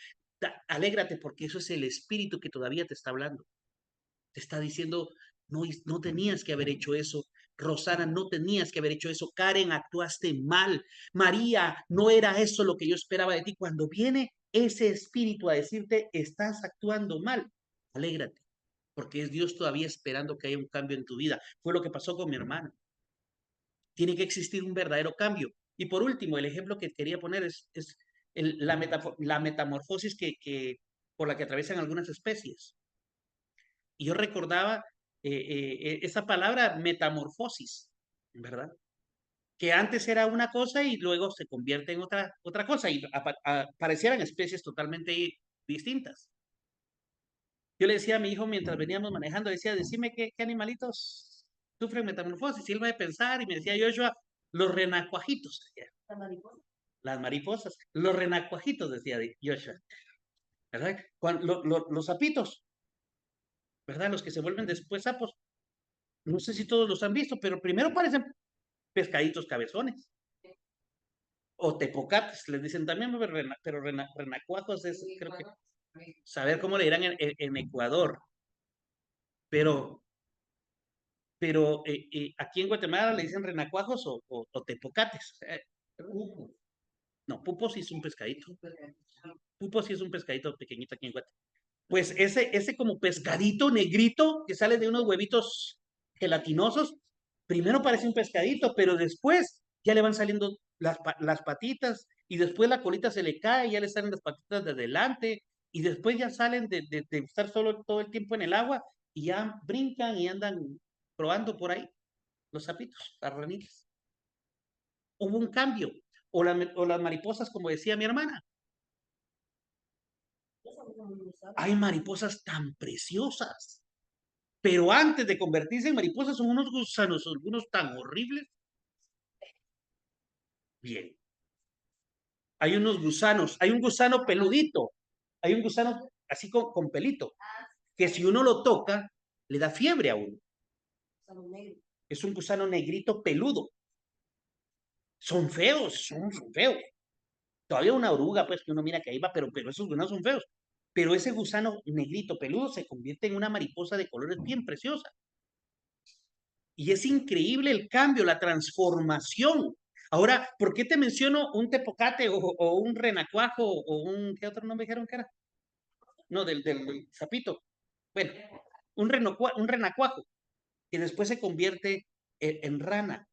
Alégrate porque eso es el espíritu que todavía te está hablando. Te está diciendo, no, no tenías que haber hecho eso. Rosana, no tenías que haber hecho eso. Karen, actuaste mal. María, no era eso lo que yo esperaba de ti. Cuando viene ese espíritu a decirte, estás actuando mal, alégrate, porque es Dios todavía esperando que haya un cambio en tu vida. Fue lo que pasó con mi hermano. Tiene que existir un verdadero cambio. Y por último, el ejemplo que quería poner es la metamorfosis por la que atraviesan algunas especies. Y yo recordaba esa palabra metamorfosis, ¿verdad? Que antes era una cosa y luego se convierte en otra cosa y aparecieran especies totalmente distintas. Yo le decía a mi hijo mientras veníamos manejando, decía, decime qué animalitos sufren metamorfosis. Y él va a pensar y me decía, Joshua, los renacuajitos, decía. La mariposa. Las mariposas, los renacuajitos, decía Joshua, ¿verdad? Los sapitos, ¿verdad? Los que se vuelven después sapos. No sé si todos los han visto, pero primero parecen pescaditos cabezones. O tepocates, les dicen también, pero renacuajos es, creo que, saber cómo le dirán en Ecuador. Pero aquí en Guatemala le dicen renacuajos o tepocates. No, pupo sí es un pescadito. Pupo sí es un pescadito pequeñito aquí en Guatemala. Pues ese como pescadito negrito que sale de unos huevitos gelatinosos, primero parece un pescadito, pero después ya le van saliendo las patitas y después la colita se le cae, ya le salen las patitas de adelante y después ya salen de estar solo todo el tiempo en el agua y ya brincan y andan probando por ahí los sapitos, las ranitas. Hubo un cambio. O las mariposas, como decía mi hermana. como un gusano. Hay mariposas tan preciosas, pero antes de convertirse en mariposas son unos gusanos, algunos tan horribles. Bien, hay unos gusanos, hay un gusano peludito, hay un gusano así con pelito, que si uno lo toca, le da fiebre a uno. Gusano negro. Es un gusano negrito peludo. Son feos, son feos. Todavía una oruga, pues, que uno mira que ahí va, pero esos gusanos son feos. Pero ese gusano negrito peludo se convierte en una mariposa de colores bien preciosa. Y es increíble el cambio, la transformación. Ahora, ¿por qué te menciono un tepocate o un renacuajo o un, ¿qué otro nombre dijeron que era? No, del sapito. Bueno, un renacuajo, que después se convierte en rana.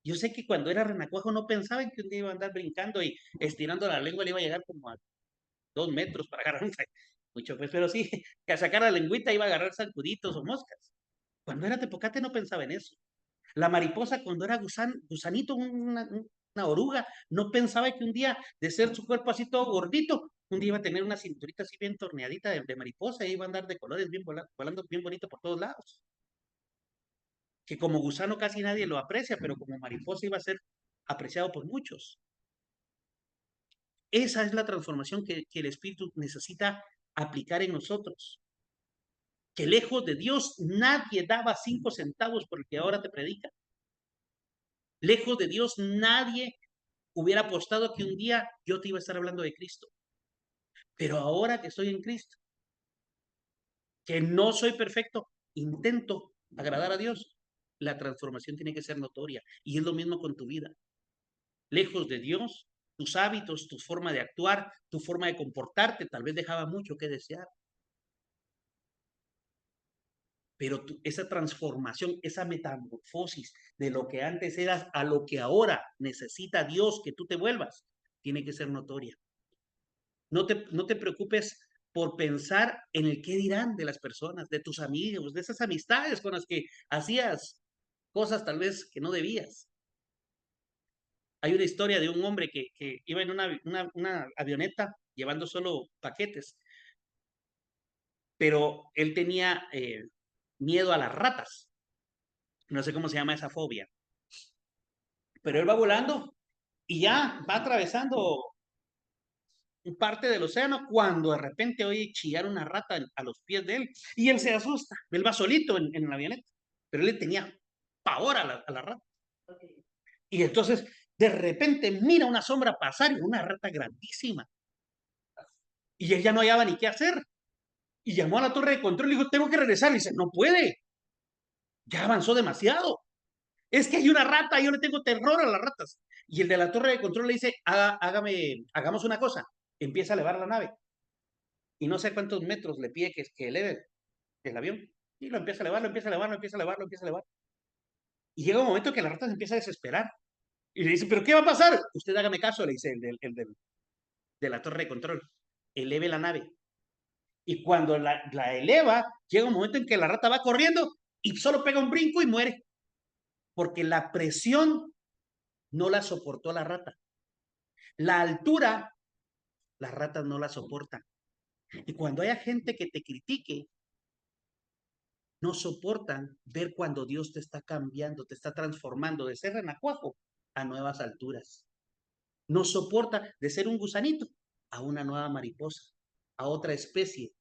Yo sé que cuando era renacuajo no pensaba en que un día iba a andar brincando y estirando la lengua le iba a llegar como a 2 metros para agarrar mucho, pues, pero sí, que a sacar la lengüita iba a agarrar zancuditos o moscas. Cuando era tepocate no pensaba en eso. La mariposa cuando era gusanito, una oruga, no pensaba que un día, de ser su cuerpo así todo gordito, un día iba a tener una cinturita así bien torneadita de mariposa y iba a andar de colores bien volando bien bonito por todos lados. Que como gusano casi nadie lo aprecia, pero como mariposa iba a ser apreciado por muchos. Esa es la transformación que el Espíritu necesita aplicar en nosotros. Que lejos de Dios nadie daba 5 centavos por el que ahora te predica. Lejos de Dios nadie hubiera apostado que un día yo te iba a estar hablando de Cristo. Pero ahora que estoy en Cristo, que no soy perfecto, intento agradar a Dios. La transformación tiene que ser notoria. Y es lo mismo con tu vida. Lejos de Dios, tus hábitos, tu forma de actuar, tu forma de comportarte, tal vez dejaba mucho que desear. Pero esa transformación, esa metamorfosis de lo que antes eras a lo que ahora necesita Dios que tú te vuelvas, tiene que ser notoria. No te preocupes por pensar en el qué dirán de las personas, de tus amigos, de esas amistades con las que hacías cosas tal vez que no debías. Hay una historia de un hombre que iba en una avioneta llevando solo paquetes, pero él tenía miedo a las ratas. No sé cómo se llama esa fobia. Pero él va volando y ya va atravesando parte del océano cuando de repente oye chillar una rata a los pies de él y él se asusta. Él va solito en la avioneta, pero él le tenía pavor a la rata. Y entonces de repente mira una sombra pasar y una rata grandísima. Y él ya no hallaba ni qué hacer. Y llamó a la torre de control y dijo, tengo que regresar. Y dice, no puede. Ya avanzó demasiado. Es que hay una rata, yo le tengo terror a las ratas. Y el de la torre de control le dice, hagamos una cosa. Empieza a elevar la nave. Y no sé cuántos metros le pide que eleve el avión. Y lo empieza a elevar, lo empieza a elevar, lo empieza a elevar, lo empieza a elevar. Y llega un momento que la rata se empieza a desesperar. Y le dice, ¿pero qué va a pasar? Usted hágame caso, le dice de la torre de control. Eleve la nave. Y cuando la eleva, llega un momento en que la rata va corriendo y solo pega un brinco y muere. Porque la presión no la soportó la rata. La altura, las ratas no la soportan. Y cuando haya gente que te critique, no soportan ver cuando Dios te está cambiando, te está transformando de ser renacuajo a nuevas alturas. No soporta de ser un gusanito a una nueva mariposa, a otra especie,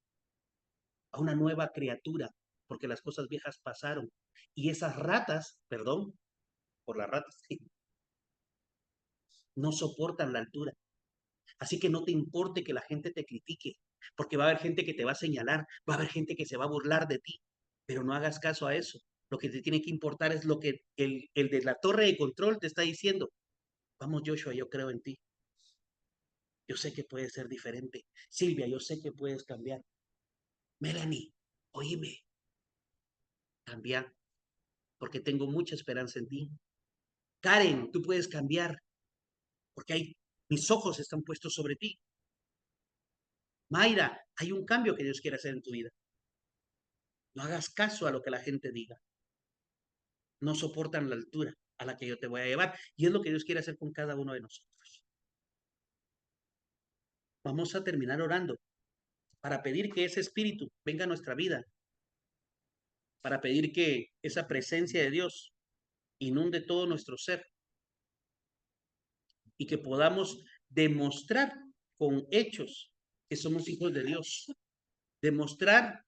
a una nueva criatura, porque las cosas viejas pasaron. Y esas ratas, perdón por las ratas, no soportan la altura. Así que no te importe que la gente te critique, porque va a haber gente que te va a señalar, va a haber gente que se va a burlar de ti, pero no hagas caso a eso. Lo que te tiene que importar es lo que el de la torre de control te está diciendo. Vamos, Joshua, yo creo en ti. Yo sé que puedes ser diferente. Silvia, yo sé que puedes cambiar. Melanie, oíme, cambia, porque tengo mucha esperanza en ti. Karen, tú puedes cambiar, porque mis ojos están puestos sobre ti. Mayra, hay un cambio que Dios quiere hacer en tu vida. No hagas caso a lo que la gente diga. No soportan la altura a la que yo te voy a llevar. Y es lo que Dios quiere hacer con cada uno de nosotros. Vamos a terminar orando. para pedir que ese espíritu venga a nuestra vida, para pedir que esa presencia de Dios inunde todo nuestro ser y que podamos demostrar con hechos que somos hijos de Dios, demostrar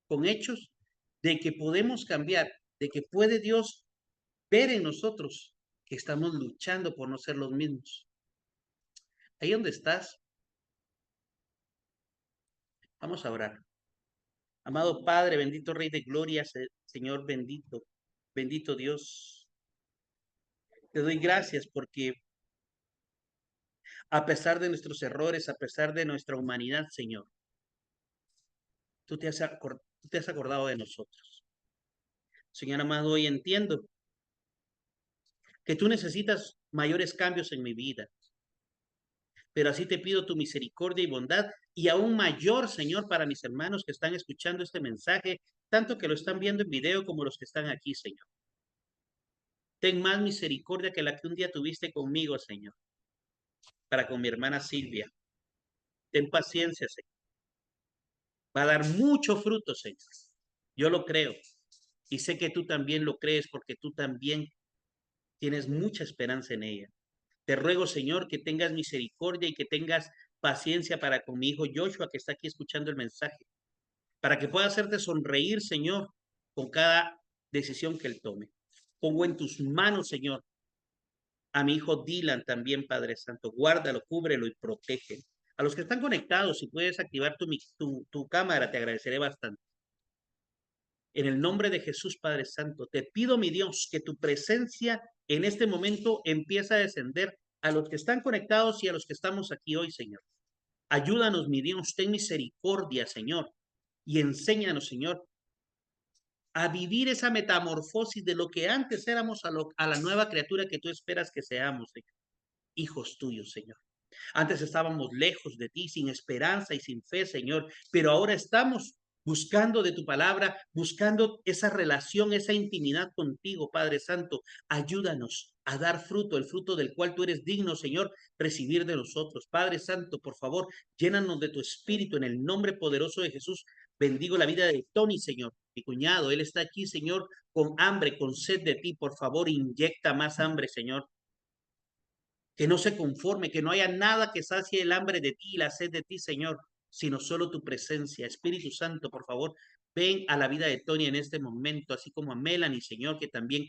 con hechos de que podemos cambiar, de que puede Dios ver en nosotros que estamos luchando por no ser los mismos. Ahí donde estás, vamos a orar. Amado Padre, bendito Rey de Gloria, Señor bendito, bendito Dios. Te doy gracias porque a pesar de nuestros errores, a pesar de nuestra humanidad, Señor, tú te has acordado de nosotros. Señor amado, hoy entiendo que tú necesitas mayores cambios en mi vida, pero así te pido tu misericordia y bondad y aún mayor, Señor, para mis hermanos que están escuchando este mensaje, tanto que lo están viendo en video como los que están aquí, Señor. Ten más misericordia que la que un día tuviste conmigo, Señor, para con mi hermana Silvia. Ten paciencia, Señor. Va a dar mucho fruto, Señor. Yo lo creo. Y sé que tú también lo crees porque tú también tienes mucha esperanza en ella. Te ruego, Señor, que tengas misericordia y que tengas paciencia para con mi hijo Joshua, que está aquí escuchando el mensaje, para que pueda hacerte sonreír, Señor, con cada decisión que él tome. Pongo en tus manos, Señor, a mi hijo Dylan también, Padre Santo. Guárdalo, cúbrelo y protege. A los que están conectados, si puedes activar tu cámara, te agradeceré bastante. En el nombre de Jesús, Padre Santo, te pido, mi Dios, que tu presencia en este momento empiece a descender a los que están conectados y a los que estamos aquí hoy, Señor. Ayúdanos, mi Dios, ten misericordia, Señor, y enséñanos, Señor, a vivir esa metamorfosis de lo que antes éramos a la nueva criatura que tú esperas que seamos, Señor. Hijos tuyos, Señor. Antes estábamos lejos de ti, sin esperanza y sin fe, Señor, pero ahora estamos buscando de tu palabra, buscando esa relación, esa intimidad contigo, Padre Santo. Ayúdanos a dar fruto, el fruto del cual tú eres digno, Señor, recibir de nosotros. Padre Santo, por favor, llénanos de tu espíritu en el nombre poderoso de Jesús. Bendigo la vida de Tony, Señor, mi cuñado. Él está aquí, Señor, con hambre, con sed de ti. Por favor, inyecta más hambre, Señor. Que no se conforme, que no haya nada que sacie el hambre de ti y la sed de ti, Señor, sino solo tu presencia. Espíritu Santo, por favor, ven a la vida de Tony en este momento, así como a Melanie, Señor, que también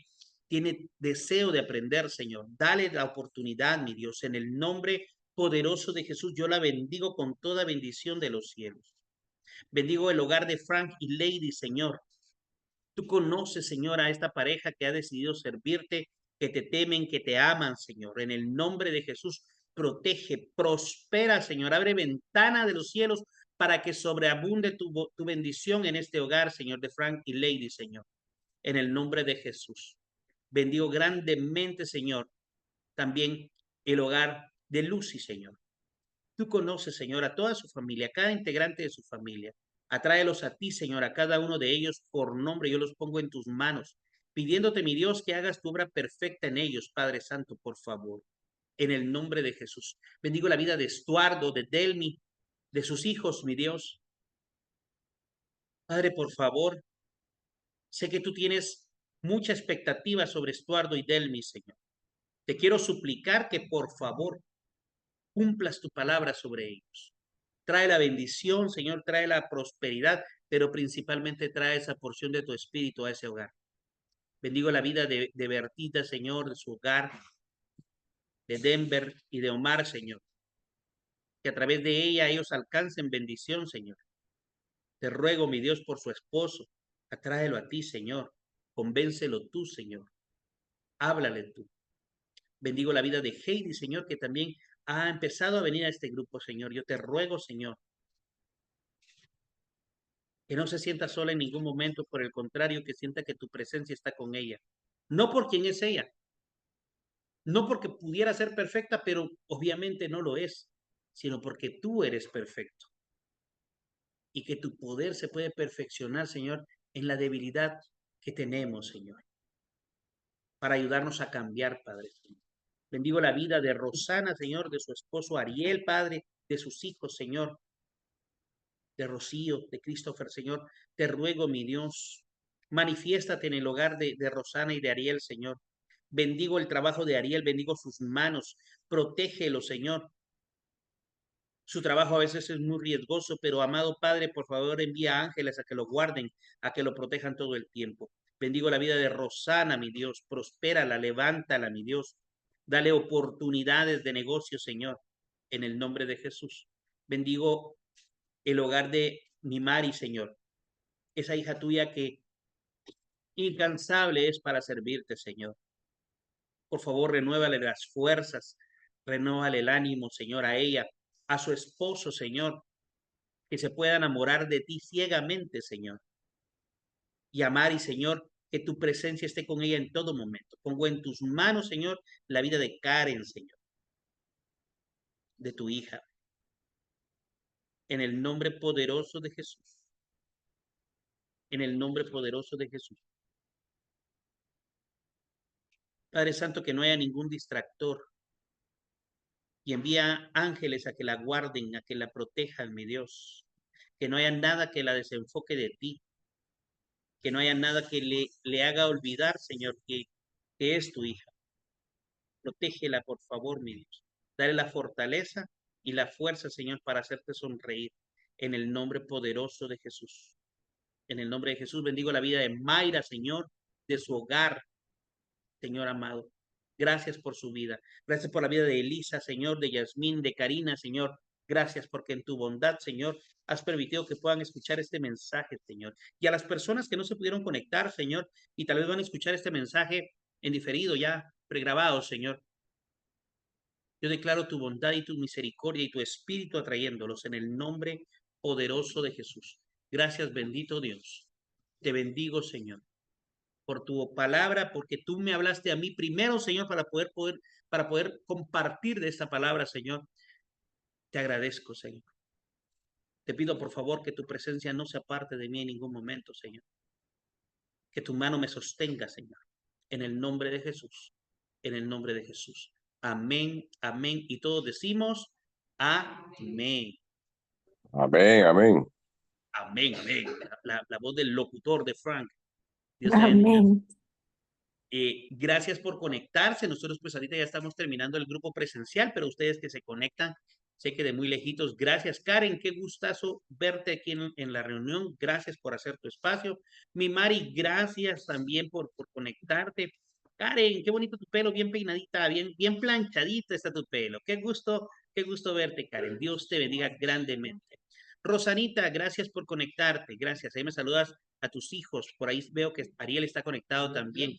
tiene deseo de aprender, Señor. Dale la oportunidad, mi Dios, en el nombre poderoso de Jesús. Yo la bendigo con toda bendición de los cielos. Bendigo el hogar de Frank y Lady, Señor. Tú conoces, Señor, a esta pareja que ha decidido servirte, que te temen, que te aman, Señor. En el nombre de Jesús, protege, prospera, Señor. Abre ventana de los cielos para que sobreabunde tu bendición en este hogar, Señor, de Frank y Lady, Señor. En el nombre de Jesús. Bendigo grandemente, Señor, también el hogar de Lucy, Señor. Tú conoces, Señor, a toda su familia, a cada integrante de su familia. Atráelos a ti, Señor, a cada uno de ellos por nombre. Yo los pongo en tus manos, pidiéndote, mi Dios, que hagas tu obra perfecta en ellos, Padre Santo, por favor. En el nombre de Jesús. Bendigo la vida de Estuardo, de Delmi, de sus hijos, mi Dios. Padre, por favor, sé que tú tienes mucha expectativa sobre Estuardo y Delmi, Señor. Te quiero suplicar que, por favor, cumplas tu palabra sobre ellos. Trae la bendición, Señor, trae la prosperidad, pero principalmente trae esa porción de tu espíritu a ese hogar. Bendigo la vida de Bertita, Señor, de su hogar, de Denver y de Omar, Señor. Que a través de ella ellos alcancen bendición, Señor. Te ruego, mi Dios, por su esposo. Atráelo a ti, Señor. Convéncelo tú, Señor. Háblale tú. Bendigo la vida de Heidi, Señor, que también ha empezado a venir a este grupo, Señor. Yo te ruego, Señor, que no se sienta sola en ningún momento, por el contrario, que sienta que tu presencia está con ella. No por quién es ella, no porque pudiera ser perfecta, pero obviamente no lo es, sino porque tú eres perfecto. Y que tu poder se puede perfeccionar, Señor, en la debilidad que tenemos, Señor, para ayudarnos a cambiar, Padre. Bendigo la vida de Rosana, Señor, de su esposo Ariel, Padre, de sus hijos, Señor. de Rocío, de Christopher, Señor. Te ruego, mi Dios, manifiéstate en el hogar de Rosana y de Ariel, Señor. Bendigo el trabajo de Ariel, bendigo sus manos, protégelo, Señor. Su trabajo a veces es muy riesgoso, pero amado Padre, por favor envía ángeles a que lo guarden, a que lo protejan todo el tiempo. Bendigo la vida de Rosana, mi Dios, prospérala, levántala, mi Dios. Dale oportunidades de negocio, Señor, en el nombre de Jesús. Bendigo el hogar de mi Mari, Señor, esa hija tuya que incansable es para servirte, Señor. Por favor, renuévale las fuerzas, renuévale el ánimo, Señor, a ella, a su esposo, Señor, que se pueda enamorar de ti ciegamente, Señor. Y amar, y Señor, que tu presencia esté con ella en todo momento. Pongo en tus manos, Señor, la vida de Karen, Señor, de tu hija. En el nombre poderoso de Jesús. En el nombre poderoso de Jesús. Padre Santo, que no haya ningún distractor. Y envía ángeles a que la guarden, a que la protejan, mi Dios. Que no haya nada que la desenfoque de ti. Que no haya nada que le haga olvidar, Señor, que es tu hija. Protégela, por favor, mi Dios. Dale la fortaleza y la fuerza, Señor, para hacerte sonreír. En el nombre poderoso de Jesús. En el nombre de Jesús bendigo la vida de Mayra, Señor, de su hogar, Señor amado. Gracias por su vida. Gracias por la vida de Elisa, Señor, de Yasmín, de Karina, Señor. Gracias porque en tu bondad, Señor, has permitido que puedan escuchar este mensaje, Señor. Y a las personas que no se pudieron conectar, Señor, y tal vez van a escuchar este mensaje en diferido, ya pregrabado, Señor. Yo declaro tu bondad y tu misericordia y tu espíritu atrayéndolos en el nombre poderoso de Jesús. Gracias, bendito Dios. Te bendigo, Señor, por tu palabra, porque tú me hablaste a mí primero, Señor, para poder compartir de esta palabra, Señor. Te agradezco, Señor. Te pido, por favor, que tu presencia no se aparte de mí en ningún momento, Señor. Que tu mano me sostenga, Señor. En el nombre de Jesús. En el nombre de Jesús. Amén, amén. Y todos decimos, amén. Amén, amén. Amén, amén. La voz del locutor de Frank. Dios te bendiga. Amén. Gracias por conectarse. Nosotros pues ahorita ya estamos terminando el grupo presencial, pero ustedes que se conectan, sé que de muy lejitos. Gracias, Karen. Qué gustazo verte aquí en la reunión. Gracias por hacer tu espacio. Mi Mari, gracias también por conectarte. Karen, qué bonito tu pelo, bien peinadita, bien planchadita está tu pelo. Qué gusto verte, Karen. Dios te bendiga grandemente. Rosanita, gracias por conectarte. Gracias. Ahí me saludas a tus hijos. Por ahí veo que Ariel está conectado también.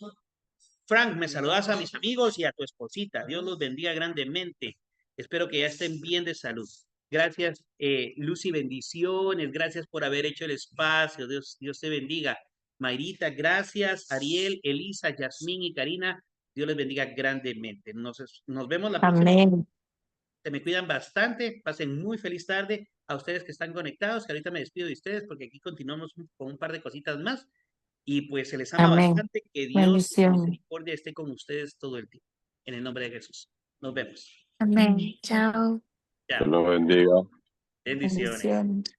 Frank, me saludas a mis amigos y a tu esposita. Dios los bendiga grandemente. Espero que ya estén bien de salud. Gracias, Lucy, bendiciones. Gracias por haber hecho el espacio. Dios te bendiga. Mayrita, gracias. Ariel, Elisa, Yasmín y Karina, Dios les bendiga grandemente. Nos vemos la próxima. Amén. Se me cuidan bastante. Pasen muy feliz tarde a ustedes que están conectados, que ahorita me despido de ustedes porque aquí continuamos con un par de cositas más. Y pues se les ama Amén. bastante. Que Dios, Bendición. misericordia, esté con ustedes todo el tiempo. En el nombre de Jesús. Nos vemos. Amén. Chao. Chao. Dios los bendiga. Bendiciones. Bendiciones.